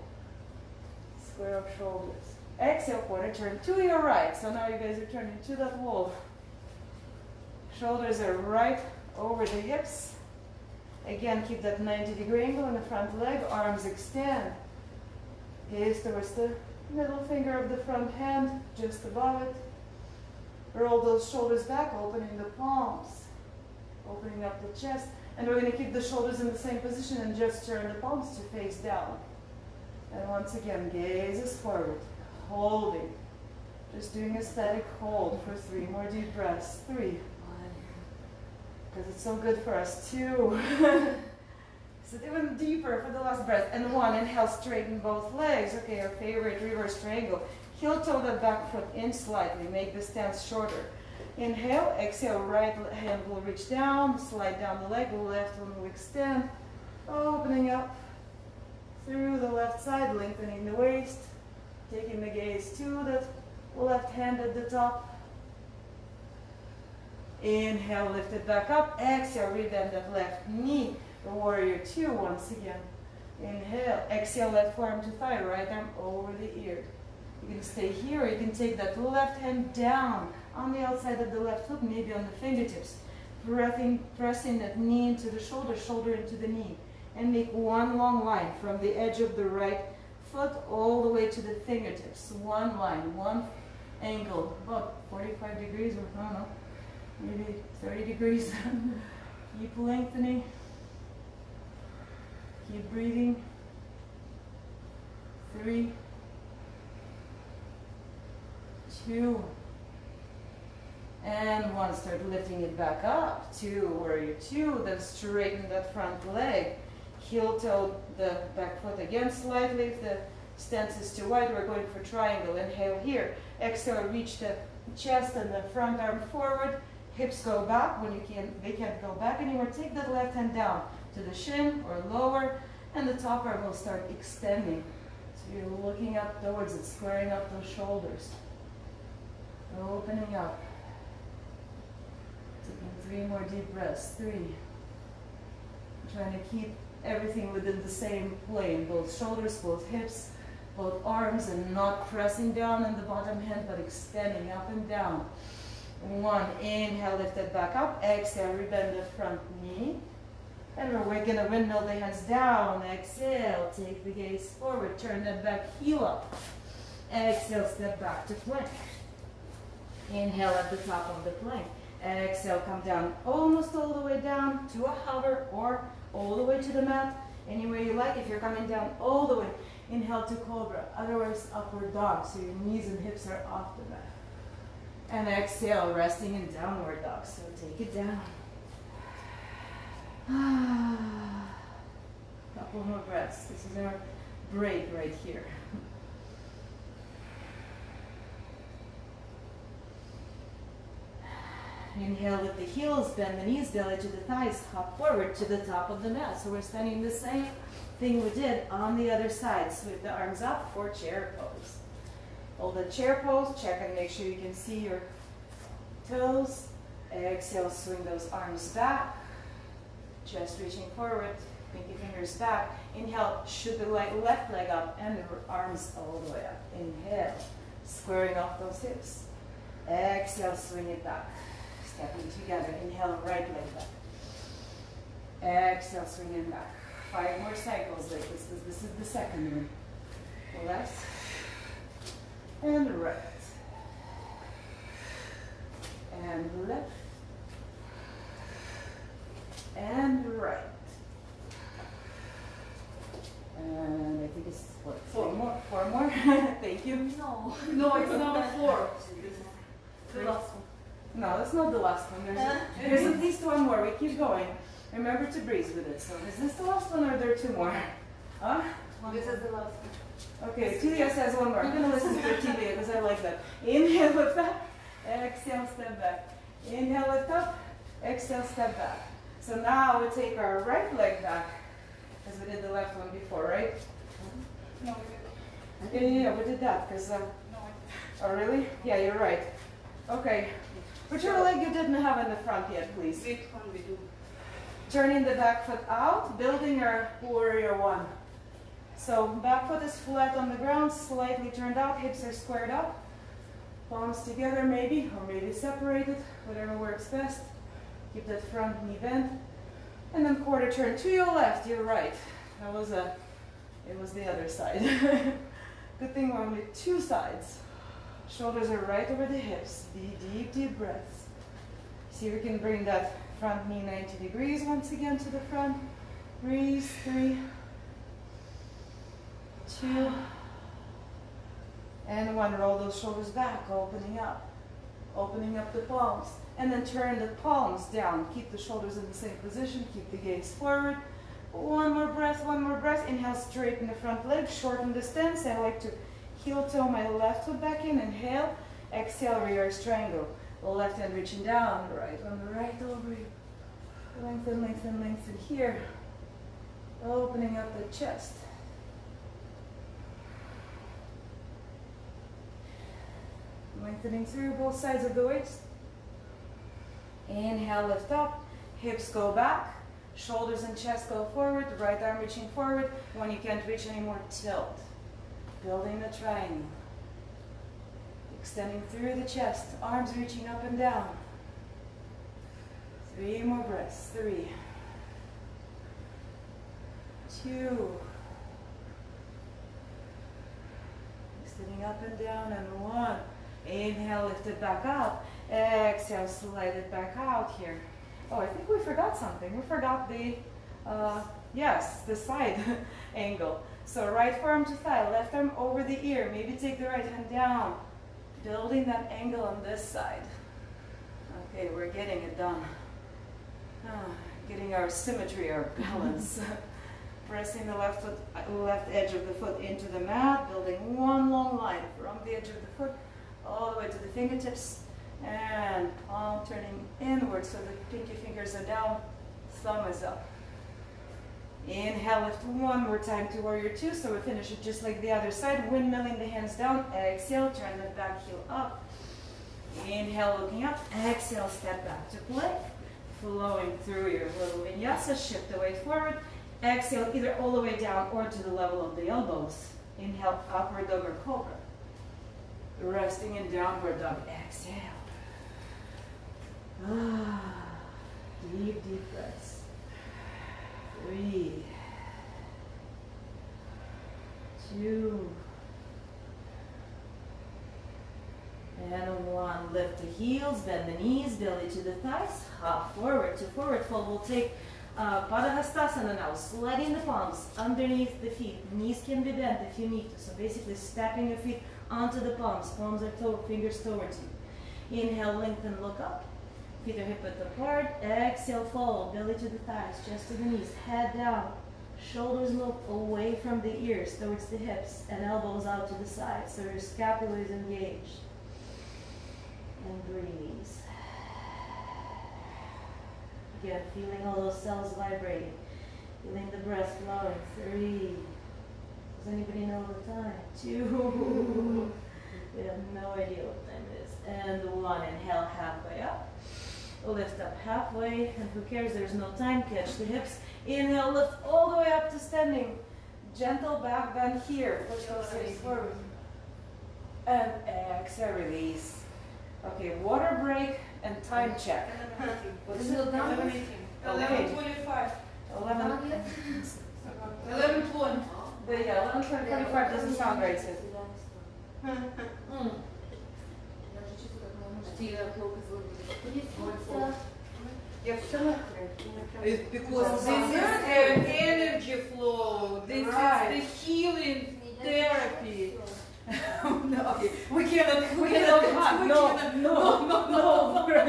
Square up shoulders. Exhale, corner turn to your right. So now you guys are turning to that wall. Shoulders are right over the hips. Again, keep that 90-degree angle in the front leg. Arms extend. Gaze towards the middle finger of the front hand, just above it. Roll those shoulders back, opening the palms. Opening up the chest. And we're going to keep the shoulders in the same position and just turn the palms to face down. And once again, gazes forward. Holding. Just doing a static hold for 3 more deep breaths. 3. Because it's so good for us. 2. Sit even deeper for the last breath. And 1. Inhale, straighten both legs. Okay, our favorite reverse triangle. Heel toe that back foot in slightly. Make the stance shorter. Inhale, exhale, right hand will reach down. Slide down the leg. Left one will extend. Opening up through the left side. Lengthening the waist. Taking the gaze to the left hand at the top. Inhale, lift it back up. Exhale, rebend that left knee. Warrior 2 once again. Inhale, exhale, left forearm to thigh, right arm over the ear. You can stay here, or you can take that left hand down on the outside of the left foot, maybe on the fingertips. Pressing that knee into the shoulder, shoulder into the knee. And make one long line from the edge of the right foot all the way to the fingertips. One line, one angle, about 45 degrees, or I don't know, maybe 30 degrees. Keep lengthening. Keep breathing. 3, 2, and 1. Start lifting it back up. 2, warrior 2. Then straighten that front leg. Heel toe the back foot again slightly. If the stance is too wide, we're going for triangle. Inhale here. Exhale, reach the chest and the front arm forward. Hips go back when they can't go back anymore. Take that left hand down to the shin or lower, and the top arm will start extending. So you're looking up towards it, squaring up those shoulders. Opening up. Taking 3 more deep breaths. 3. Trying to keep everything within the same plane. Both shoulders, both hips, both arms, and not pressing down in the bottom hand, but extending up and down. 1. Inhale, lift it back up. Exhale, rebend the front knee. And we're going to windmill the hands down. Exhale, take the gaze forward. Turn that back heel up. Exhale, step back to plank. Inhale at the top of the plank. Exhale, come down almost all the way down to a hover or all the way to the mat. Any way you like. If you're coming down all the way, inhale to cobra. Otherwise, upward dog. So your knees and hips are off the mat. And exhale, resting in downward dog. So take it down. Couple more breaths. This is our break right here. Inhale with the heels, bend the knees, belly to the thighs, hop forward to the top of the mat. So we're standing the same thing we did on the other side. Sweep the arms up for chair pose. Hold the chair pose, check and make sure you can see your toes. Exhale, swing those arms back. Chest reaching forward, pinky fingers back. Inhale, shoot the left leg up and the arms all the way up. Inhale, squaring off those hips. Exhale, swing it back. Stepping together. Inhale, right leg back. Exhale, swing it back. 5 more cycles like this. This is the second one. Left and right. And left. And right. And I think it's what, 4 more? 4 more? Thank you. No, it's number 4. The last one. No, that's not the last one. There's at least 1 more. We keep going. Remember to breathe with it. So is this the last one or are there 2 more? Huh? This is the last one. Okay, Tilia says 1 more. I'm going to listen to Tilia because I like that. Inhale, lift up. Exhale, step back. Inhale, lift up. Exhale, step back. So now we take our right leg back as we did the left one before, right? No, we didn't. Yeah, we did that because... No, oh, really? Yeah, you're right. Okay. Whichever leg you didn't have in the front yet, please. which one we do? Turning the back foot out, building our warrior 1. So back foot is flat on the ground, slightly turned out, hips are squared up. Palms together maybe, or maybe separated, whatever works best. Keep that front knee bent. And then quarter turn to your left, your right. It was the other side. Good thing we're only 2 sides. Shoulders are right over the hips. Deep, deep breaths. See if we can bring that front knee 90 degrees once again to the front. Breathe. 3, 2, and 1. Roll those shoulders back, opening up. Opening up the palms. And then turn the palms down. Keep the shoulders in the same position. Keep the gaze forward. 1 more breath, 1 more breath. Inhale, straighten the front leg, shorten the stance. I like to heel toe my left foot back in. Inhale. Exhale, reverse triangle. Left hand reaching down. Right on the right over you. Lengthen, lengthen, lengthen here. Opening up the chest. Lengthening through both sides of the waist. Inhale, lift up. Hips go back. Shoulders and chest go forward. Right arm reaching forward. When you can't reach anymore, tilt. Building the triangle. Extending through the chest. Arms reaching up and down. 3 more breaths. 3, 2. Extending up and down, and 1. Inhale, lift it back up. Exhale, slide it back out here. Oh, I think we forgot something. We forgot the, the side angle. So right forearm to thigh, left arm over the ear. Maybe take the right hand down. Building that angle on this side. Okay, we're getting it done. Getting our symmetry, our balance. Pressing the left edge of the foot into the mat. Building 1 long line from the edge of the foot all the way to the fingertips, and palm turning inward so the pinky fingers are down, thumb is up. Inhale, lift 1 more time to warrior 2, so we finish it just like the other side, windmilling the hands down. Exhale, turn the back heel up. Inhale, looking up. Exhale, step back to plank. Flowing through your little vinyasa, shift the weight forward. Exhale, either all the way down or to the level of the elbows. Inhale, upward dog or cobra. Resting in downward dog. Exhale. Deep, deep breaths. 3, 2, and 1. Lift the heels, bend the knees, belly to the thighs. Hop forward to forward fold. We'll take Padahastasana now. Sliding the palms underneath the feet. Knees can be bent if you need to. So basically stepping your feet onto the palms. Palms are fingers towards you. Inhale, lengthen, look up. Feet are hip width apart. Exhale, fold. Belly to the thighs, chest to the knees. Head down. Shoulders look away from the ears towards the hips and elbows out to the side. So your scapula is engaged. And breathe. Again, feeling all those cells vibrating. Feeling the breath flowing. 3. Does anybody know the time? 2. We have no idea what time it is. And 1. Inhale, halfway up. Lift up halfway. And who cares? There's no time. Catch the hips. Inhale, lift all the way up to standing. Gentle back bend here. Push those hips forward. And exhale, release. Okay, water break and time check. What's it? 11:25. 11:20. But yeah, 11:45 doesn't sound right, sis. It's because this is energy flow. This is the healing therapy. No, okay. We cannot. No. I'm a hugger,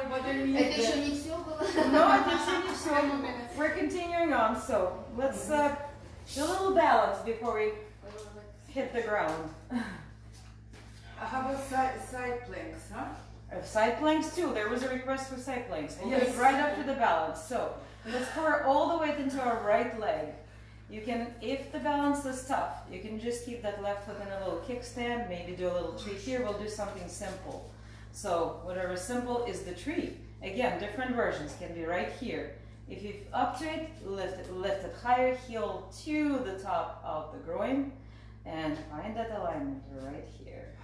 but I need Это еще не все было? No, это еще не все. We're continuing on, so let's do a little balance before we hit the ground. How about side planks, huh? Side planks too. There was a request for side planks. We'll Yes. get right up to the balance. So let's pour all the weight into our right leg. You can, if the balance is tough, you can just keep that left foot in a little kickstand, maybe do a little tree here. We'll do something simple. So whatever simple is the tree. Again, different versions can be right here. If you're up to it, lift it higher, heel to the top of the groin, and find that alignment right here.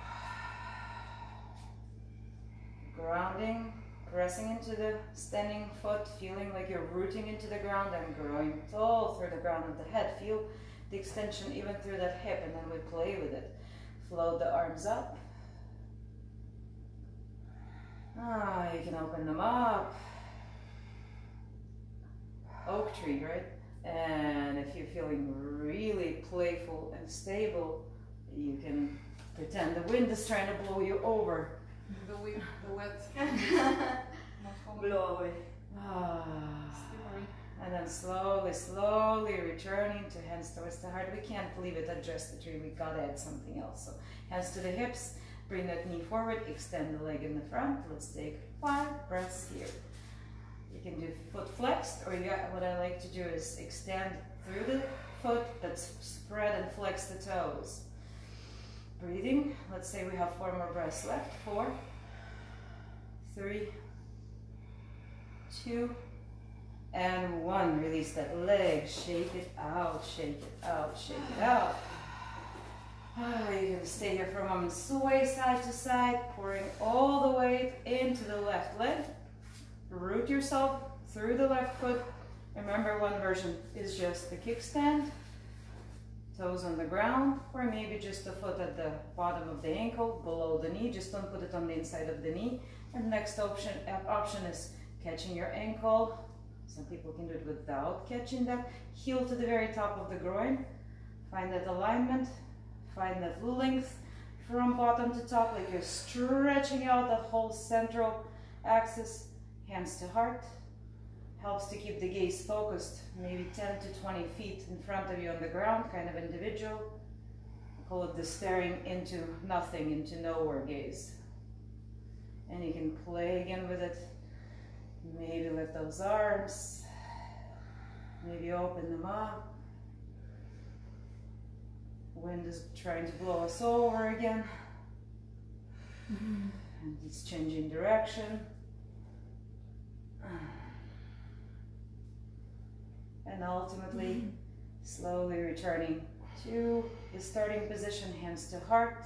Grounding, pressing into the standing foot, feeling like you're rooting into the ground and growing tall through the ground of the head. Feel the extension even through that hip, and then we play with it. Float the arms up. You can open them up. Oak tree, right? And if you're feeling really playful and stable, you can pretend the wind is trying to blow you over. The wet. Blow away. And then slowly, slowly returning to hands towards the heart. We can't leave it at just the tree. We gotta add something else. So hands to the hips, bring that knee forward, extend the leg in the front. Let's take 5 breaths here. You can do foot flexed, or what I like to do is extend through the foot, but spread and flex the toes. Breathing. Let's say we have 4 more breaths left. 4, 3, 2, and 1. Release that leg. Shake it out, shake it out, shake it out. You can stay here for a moment. Sway side to side, pouring all the weight into the left leg. Root yourself through the left foot. Remember, one version is just the kickstand. Toes on the ground, or maybe just the foot at the bottom of the ankle, below the knee. Just don't put it on the inside of the knee. And next option is catching your ankle. Some people can do it without catching that. Heel to the very top of the groin. Find that alignment. Find that length from bottom to top, like you're stretching out that whole central axis. Hands to heart. Helps to keep the gaze focused, maybe 10 to 20 feet in front of you on the ground, kind of individual. I call it the staring into nothing, into nowhere gaze. And you can play again with it. Maybe lift those arms. Maybe open them up. Wind is trying to blow us over again. And it's changing direction. And ultimately, slowly returning to the starting position, hands to heart.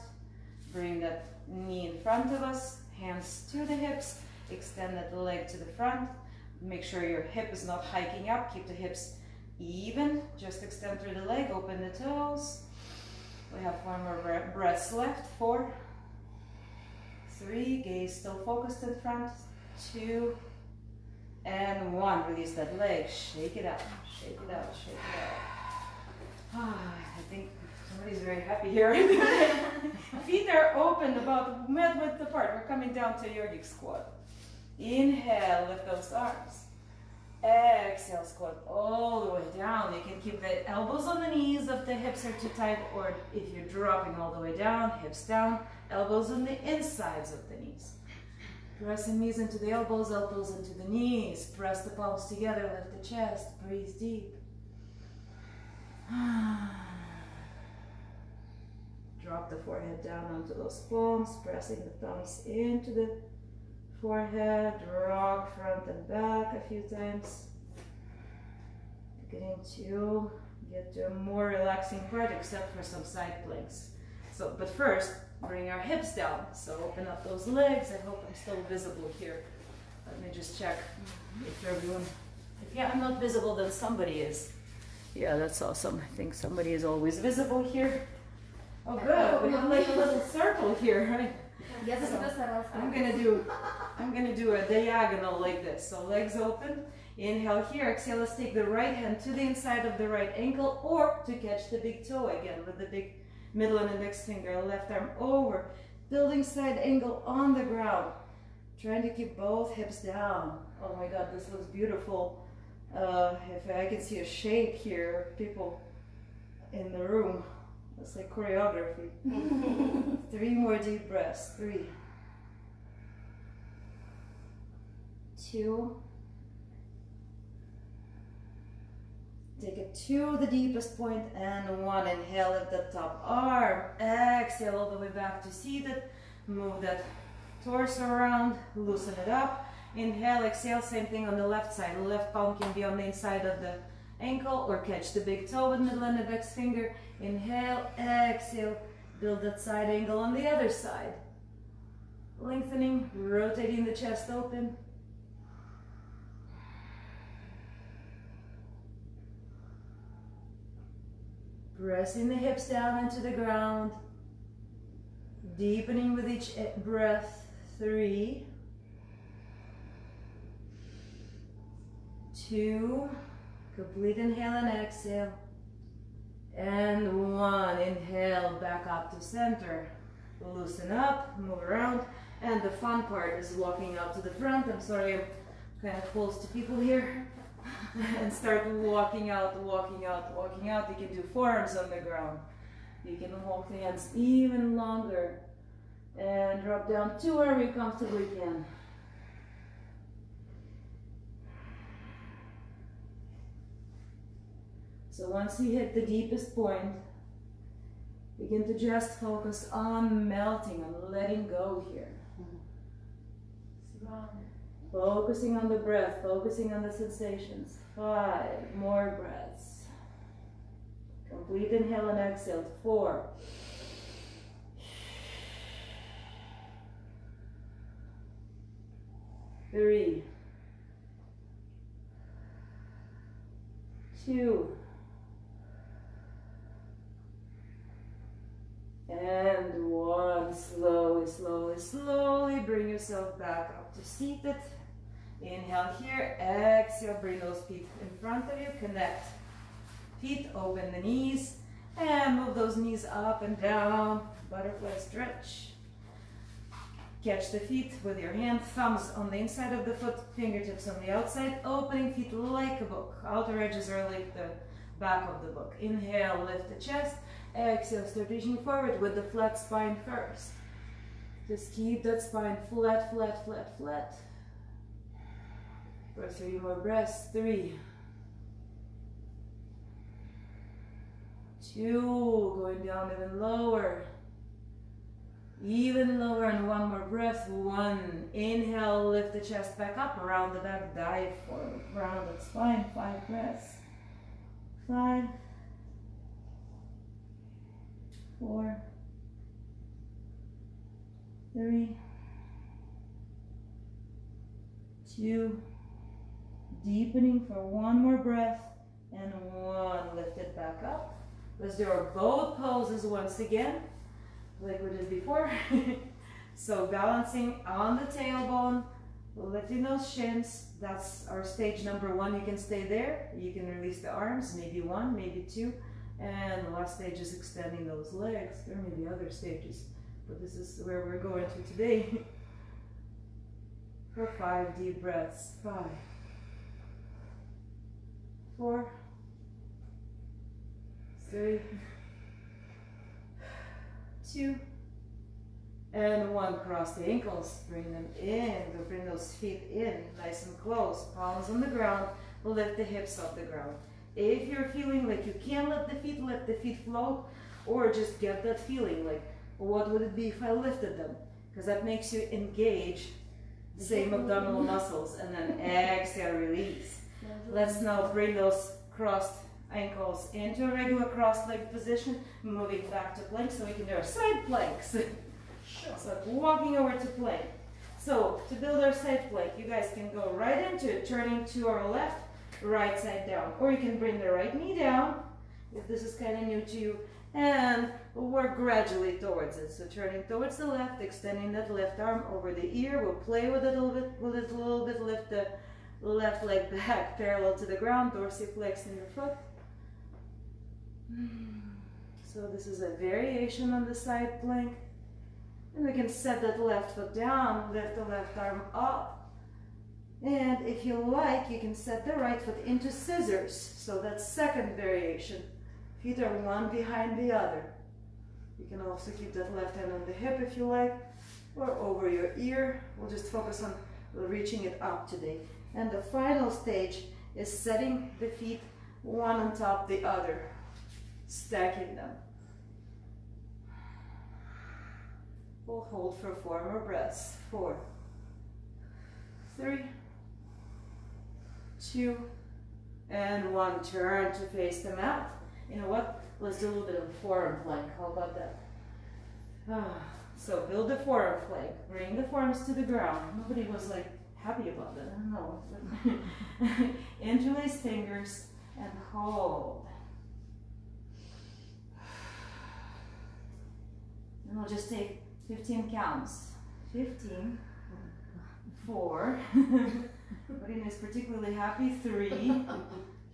Bring that knee in front of us, hands to the hips, extend that leg to the front. Make sure your hip is not hiking up, keep the hips even. Just extend through the leg, open the toes. We have 4 more breaths left. 4, 3, gaze still focused in front. 2, and 1. Release that leg, shake it out, shake it out, shake it out. I think somebody's very happy here. Feet are open, about mid-width apart. We're coming down to yogic squat. Inhale, lift those arms. Exhale, squat all the way down. You can keep the elbows on the knees if the hips are too tight, or if you're dropping all the way down, hips down, elbows on the insides of the knees. Press the knees into the elbows, elbows into the knees. Press the palms together, lift the chest, breathe deep. Drop the forehead down onto those palms, pressing the thumbs into the forehead, rock front and back a few times. Beginning to get to a more relaxing part, except for some side planks. So, but first, bring our hips down. So open up those legs. I hope I'm still visible here. Let me just check if everyone, if yeah, I'm not visible, then somebody is. Yeah, that's awesome. I think somebody is always visible here. Oh good, we have like a little circle here, right? So I'm gonna do a diagonal like this. So legs open. Inhale here. Exhale. Let's take the right hand to the inside of the right ankle, or to catch the big toe again with the big middle and index finger. Left arm over. Building side angle on the ground. Trying to keep both hips down. Oh my God, this looks beautiful. If I can see a shape here, people in the room. It's like choreography. 3 more deep breaths. 3, 2. Take it to the deepest point, and 1. Inhale, lift the top arm. Exhale all the way back to seated. Move that torso around, loosen it up. Inhale, exhale, same thing on the left side. Left palm can be on the inside of the ankle, or catch the big toe with middle and index finger. Inhale, exhale, build that side angle on the other side. Lengthening, rotating the chest open. Pressing the hips down into the ground. Deepening with each breath. 3, 2, complete inhale and exhale. And 1, inhale, back up to center. Loosen up, move around. And the fun part is walking out to the front. I'm sorry, I'm kind of close to people here. And start walking out, walking out, walking out. You can do forearms on the ground. You can walk the hands even longer. And drop down to wherever you comfortably can. So once you hit the deepest point, begin to just focus on melting, on letting go here. Focusing on the breath, focusing on the sensations. 5 more breaths. Complete inhale and exhale. 4. 3, 2, and 1. Slowly, slowly, slowly bring yourself back up to seated. Inhale here, exhale, bring those feet in front of you, connect. Feet, open the knees, and move those knees up and down. Butterfly stretch. Catch the feet with your hand, thumbs on the inside of the foot, fingertips on the outside, opening feet like a book. Outer edges are like the back of the book. Inhale, lift the chest. Exhale, start reaching forward with the flat spine first. Just keep that spine flat, flat, flat, flat. For 3 more breaths. 3, 2, going down even lower. Even lower, and one more breath. 1. Inhale, lift the chest back up, round the back, dive forward, round the spine. 5 breaths. 5, 4, 3, 2, deepening for one more breath, and 1. Lift it back up. Let's do our both poses once again, like we did before. So balancing on the tailbone, lifting those shins. That's our stage number 1. You can stay there. You can release the arms, maybe 1, maybe 2. And the last stage is extending those legs. There may be other stages, but this is where we're going to today. For 5 deep breaths. 5, 4, 3, 2, and 1. Cross the ankles, bring them in, bring those feet in, nice and close, palms on the ground, lift the hips off the ground. If you're feeling like you can't let the feet float, or just get that feeling like, what would it be if I lifted them? Because that makes you engage the same abdominal muscles, and then exhale, release. Let's now bring those crossed ankles into a regular cross-legged position, moving back to plank, so we can do our side planks. Sure. So walking over to plank. So to build our side plank, you guys can go right into it, turning to our left, right side down. Or you can bring the right knee down, if this is kind of new to you, and work gradually towards it. So turning towards the left, extending that left arm over the ear. We'll play with it a little bit, lift the left leg back parallel to the ground, dorsiflexing your foot. So this is a variation on the side plank. And we can set that left foot down, lift the left arm up. And if you like, you can set the right foot into scissors. So that's second variation. Feet are one behind the other. You can also keep that left hand on the hip if you like, or over your ear. We'll just focus on reaching it up today. And the final stage is setting the feet one on top the other, stacking them. We'll hold for 4 more breaths. 4, 3, 2, and 1. Turn to face the mat. You know what? Let's do a little bit of a forearm plank. How about that? So build the forearm plank. Bring the forearms to the ground. Nobody was like happy about that. I don't know. Interlace fingers and hold. And we'll just take 15 counts. 15, 4. Marina is particularly happy. 3.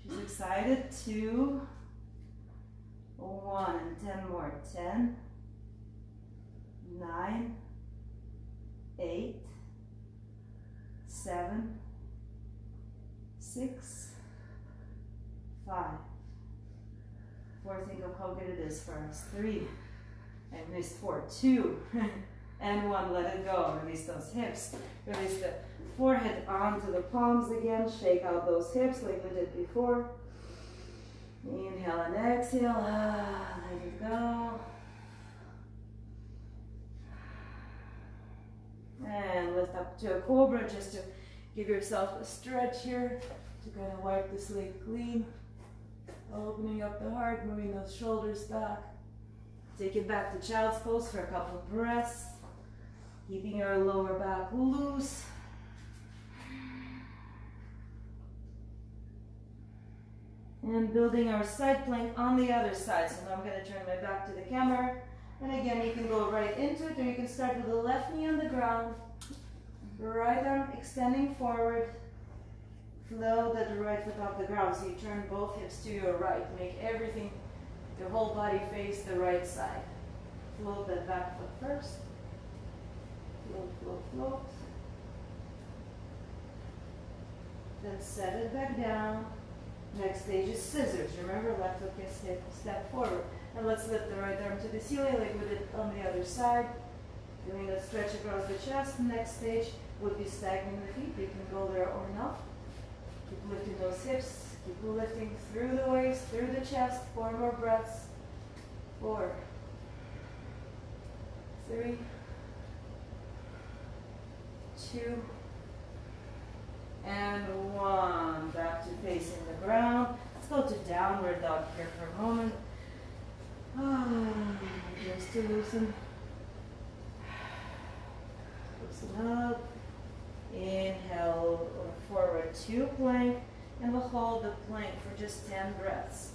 She's excited. 2, 1, and 10 more. 10, 9, 8, 7, 6, 5. 4, think of how good it is for us. 3, I missed 4, 2, and 1, let it go. Release those hips. Release the forehead onto the palms again. Shake out those hips like we did before. Inhale and exhale. Let it go. And lift up to a cobra just to give yourself a stretch here to kind of wipe the slate clean. Opening up the heart, moving those shoulders back. Take it back to child's pose for a couple of breaths. Keeping your lower back loose. And building our side plank on the other side. So now I'm going to turn my back to the camera. And again, you can go right into it, or you can start with the left knee on the ground. Right arm extending forward. Float that right foot off the ground. So you turn both hips to your right. Make everything, your whole body face the right side. Float that back foot first. Float, float, float. Then set it back down. Next stage is scissors. Remember, left foot can step forward. And let's lift the right arm to the ceiling like we did on the other side. Doing that stretch across the chest. Next stage would be stacking the feet. You can go there or not. Keep lifting those hips. Keep lifting through the waist, through the chest. 4 more breaths. 4, 3, 2, and 1. Back to facing the ground. Let's go to downward dog here for a moment. Just to loosen. Loosen up. Inhale forward to plank, and we'll hold the plank for just 10 breaths.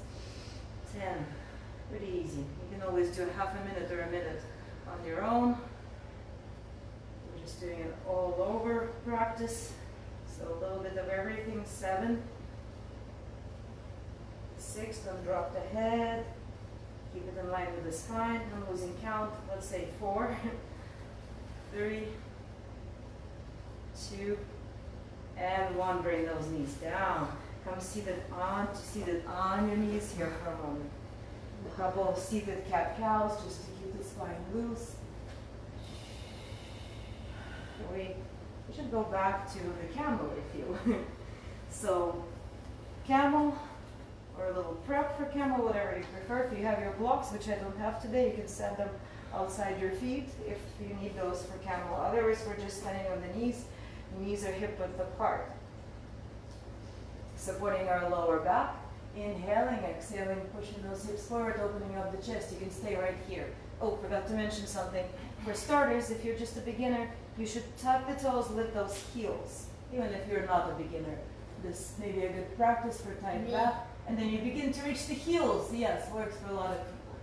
10. Pretty easy. You can always do half a minute or a minute on your own. We're just doing an all over practice. So a little bit of everything. 7, 6, don't drop the head. Keep it in line with the spine. I'm losing count. Let's say 4, 3, 2, and 1. Bring those knees down. Come seated on your knees here for a moment. A couple of seated cat-cows just to keep the spine loose. We should go back to the camel if you. So, camel, or a little prep for camel, whatever you prefer. If you have your blocks, which I don't have today, you can set them outside your feet if you need those for camel. Otherwise, we're just standing on the knees. The knees are hip width apart. Supporting our lower back. Inhaling, exhaling, pushing those hips forward, opening up the chest. You can stay right here. Oh, forgot to mention something. For starters, if you're just a beginner, you should tuck the toes, lift those heels. Even if you're not a beginner. This may be a good practice for tight back. And then you begin to reach the heels. Yes, works for a lot of people.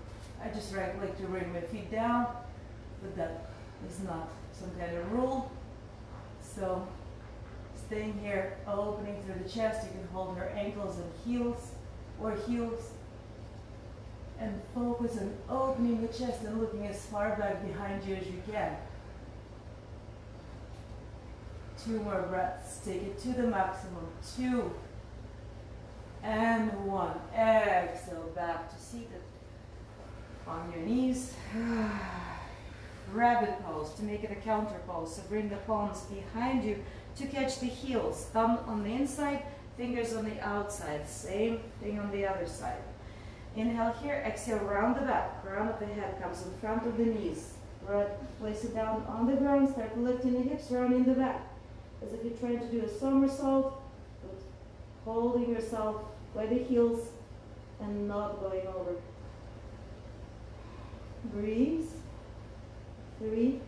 I just like to bring my feet down, but that is not some kind of rule. So, staying here, opening through the chest, you can hold her ankles and heels, or heels, and focus on opening the chest and looking as far back behind you as you can. 2 more breaths. Take it to the maximum. 2, and 1. Exhale, back to seated. On your knees. Rabbit pose to make it a counter pose. So bring the palms behind you to catch the heels. Thumb on the inside, fingers on the outside. Same thing on the other side. Inhale here, exhale, round the back. Round of the head comes in front of the knees. Place it down on the ground, start lifting the hips, rounding the back. As if you're trying to do a somersault, but holding yourself by the heels and not going over. Breathe. 3,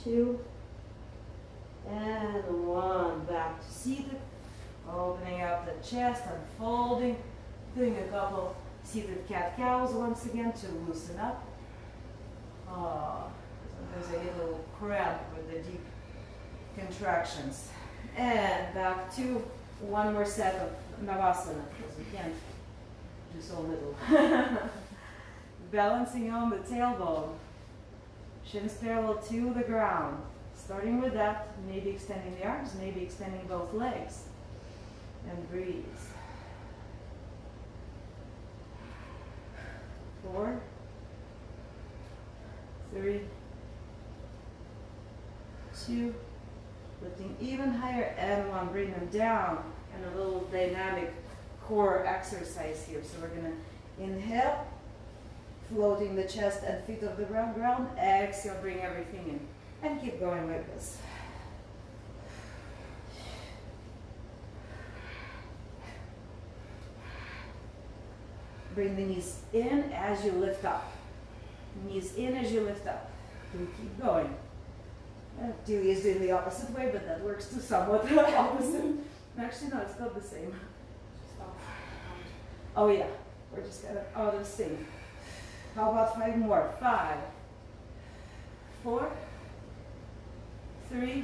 2, and 1. Back to seated. Opening up the chest, unfolding. Doing a couple seated cat-cows once again to loosen up. Sometimes I get a little cramp with the deep contractions. And back to 1 more set of Navasana, because we can't do so little. Balancing on the tailbone. Shins parallel to the ground. Starting with that, maybe extending the arms, maybe extending both legs. And breathe. 4, 3, 2, lifting even higher, and 1. Bring them down. And a little dynamic core exercise here. So we're going to inhale, floating the chest and feet off the ground. Exhale, bring everything in. And keep going like this. Bring the knees in as you lift up. Knees in as you lift up. And keep going. Delia is doing the opposite way, but that works to somewhat opposite. Actually, no, it's not the same. Oh yeah, we're just kind of out of sync. How about 5 more? 5, 4, 3,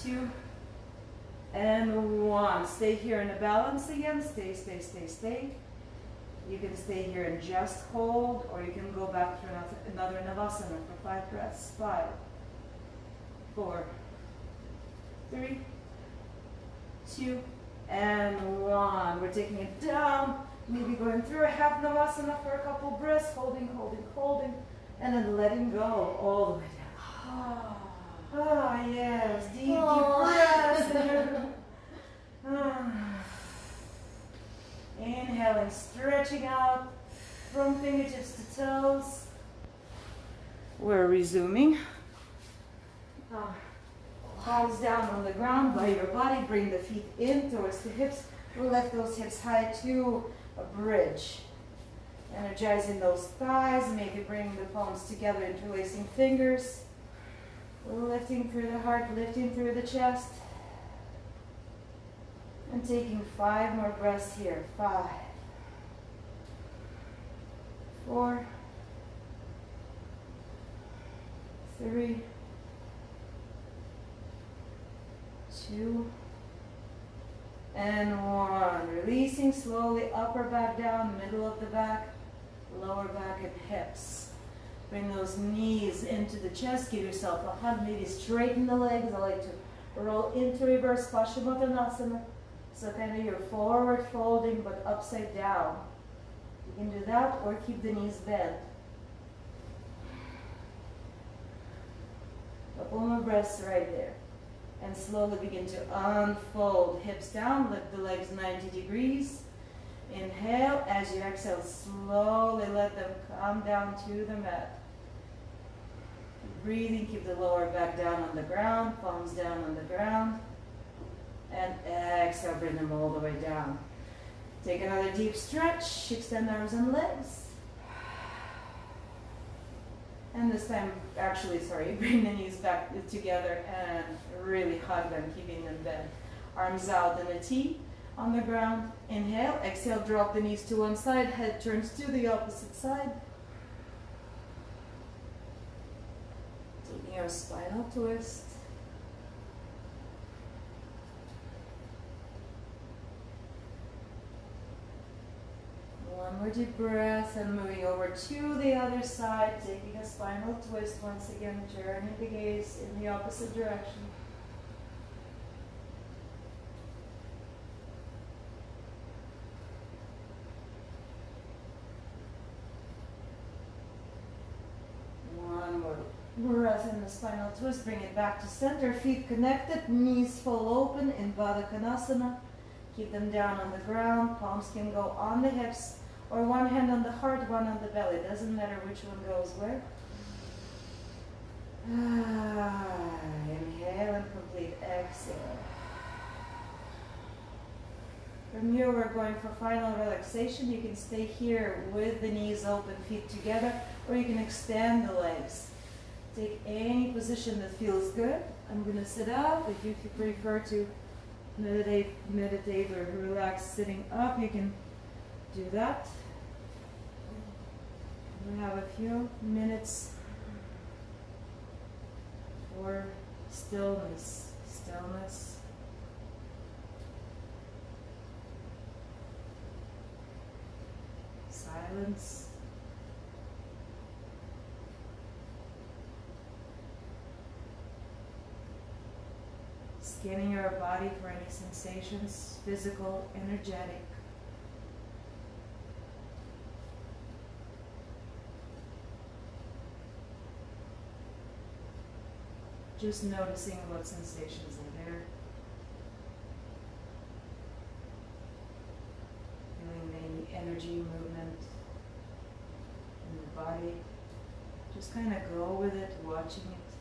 2, and 1. Stay here in a balance again. Stay, stay, stay, stay. You can stay here and just hold, or you can go back to another Navasana for 5 breaths. 5, 4, 3, 2, and 1. We're taking it down. Maybe going through a half Navasana for a couple breaths, holding, holding, holding, and then letting go all the way down. Ah, yes, deep breaths. Inhaling, stretching out, from fingertips to toes. We're resuming. Palms down on the ground by your body. Bring the feet in towards the hips. Lift those hips high to a bridge. Energizing those thighs. Maybe bring the palms together, interlacing fingers. Lifting through the heart, lifting through the chest. And taking 5 more breaths here. 5, 4, 3, 2, and 1. Releasing slowly, upper back down, middle of the back, lower back and hips. Bring those knees into the chest. Give yourself a hug. Maybe straighten the legs. I like to roll into reverse Paschimottanasana. So kind of you're forward folding but upside down. You can do that or keep the knees bent. Couple more breaths right there. And slowly begin to unfold. Hips down, lift the legs 90 degrees. Inhale. As you exhale, slowly let them come down to the mat. Breathing, keep the lower back down on the ground, palms down on the ground. And exhale, bring them all the way down. Take another deep stretch, extend arms and legs. And this time, bring the knees back together and really hug them, keeping them bent. Arms out in a T on the ground. Inhale, exhale, drop the knees to one side, head turns to the opposite side. Taking your spinal twist. One more deep breath and moving over to the other side, taking a spinal twist once again, turning the gaze in the opposite direction. One more breath in the spinal twist, bring it back to center, feet connected, knees full open in Baddha Konasana. Keep them down on the ground, palms can go on the hips, or one hand on the heart, one on the belly. Doesn't matter which one goes where. Inhale and complete exhale. From here, we're going for final relaxation. You can stay here with the knees open, feet together, or you can extend the legs. Take any position that feels good. I'm going to sit up. If you prefer to meditate or relax sitting up, you can do that. We have a few minutes for stillness. Silence. Scanning your body for any sensations, physical, energetic. Just noticing what sensations are there. Feeling any energy movement in the body. Just kind of go with it, watching it,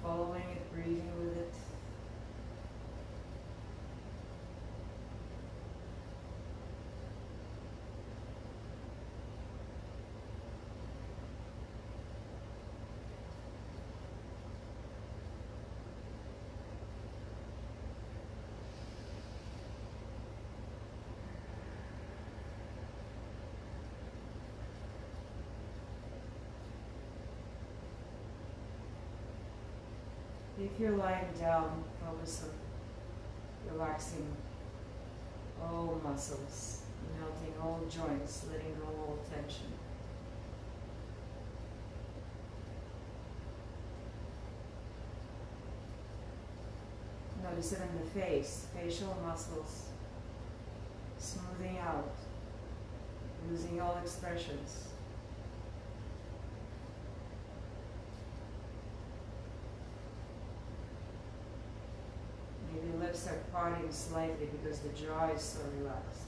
following it, breathing with it. If you're lying down, focus on relaxing all muscles, melting all joints, letting go all tension. Notice it in the face, facial muscles, smoothing out, losing all expressions. Maybe lips are parting slightly because the jaw is so relaxed.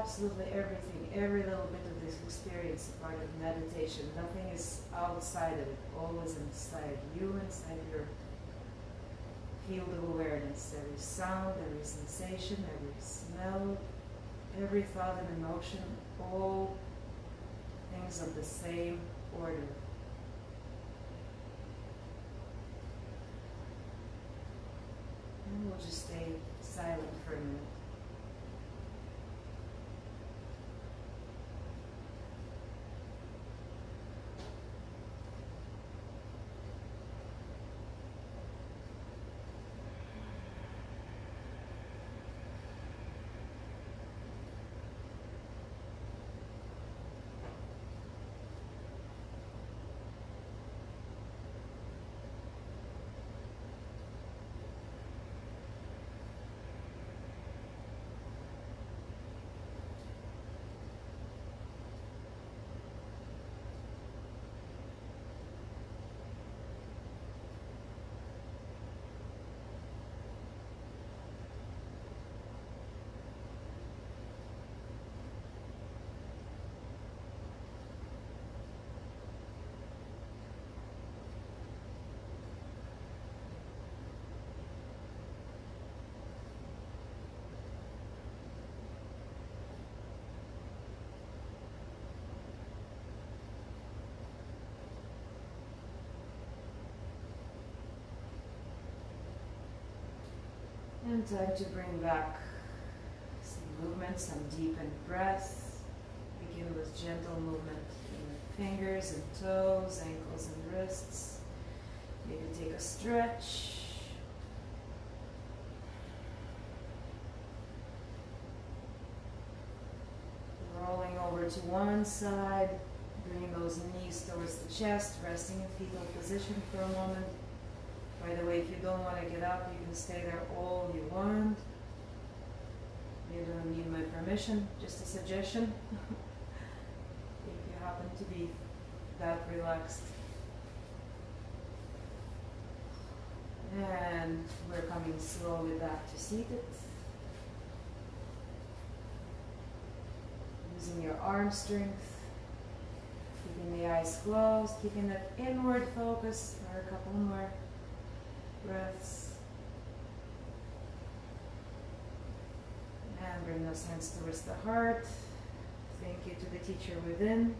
absolutely everything, every little bit of this experience is part of meditation. Nothing is outside of it, always inside you, inside your field of awareness. Every sound, every sensation, every smell, every thought and emotion, all things of the same order. And we'll just stay silent for a minute. And time to bring back some movement, some deepened breath. Begin with gentle movement in the fingers and toes, ankles and wrists. Maybe take a stretch. Rolling over to one side, bring those knees towards the chest, resting in fetal position for a moment. By the way, if you don't want to get up, you can stay there all you want. You don't need my permission, just a suggestion. If you happen to be that relaxed. And we're coming slowly back to seated. Using your arm strength, keeping the eyes closed, keeping that inward focus for a couple more breaths. And bring those hands towards the heart. Thank you to the teacher within.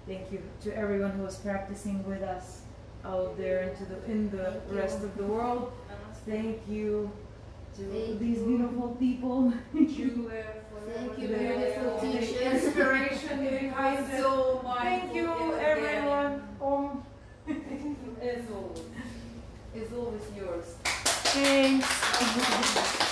Thank you to everyone who is practicing with us out there in the rest of the world. Thank you to these beautiful people. Thank you, beautiful teacher. Inspiration behind so much. Thank you, everyone. As always. Is always yours. Thanks.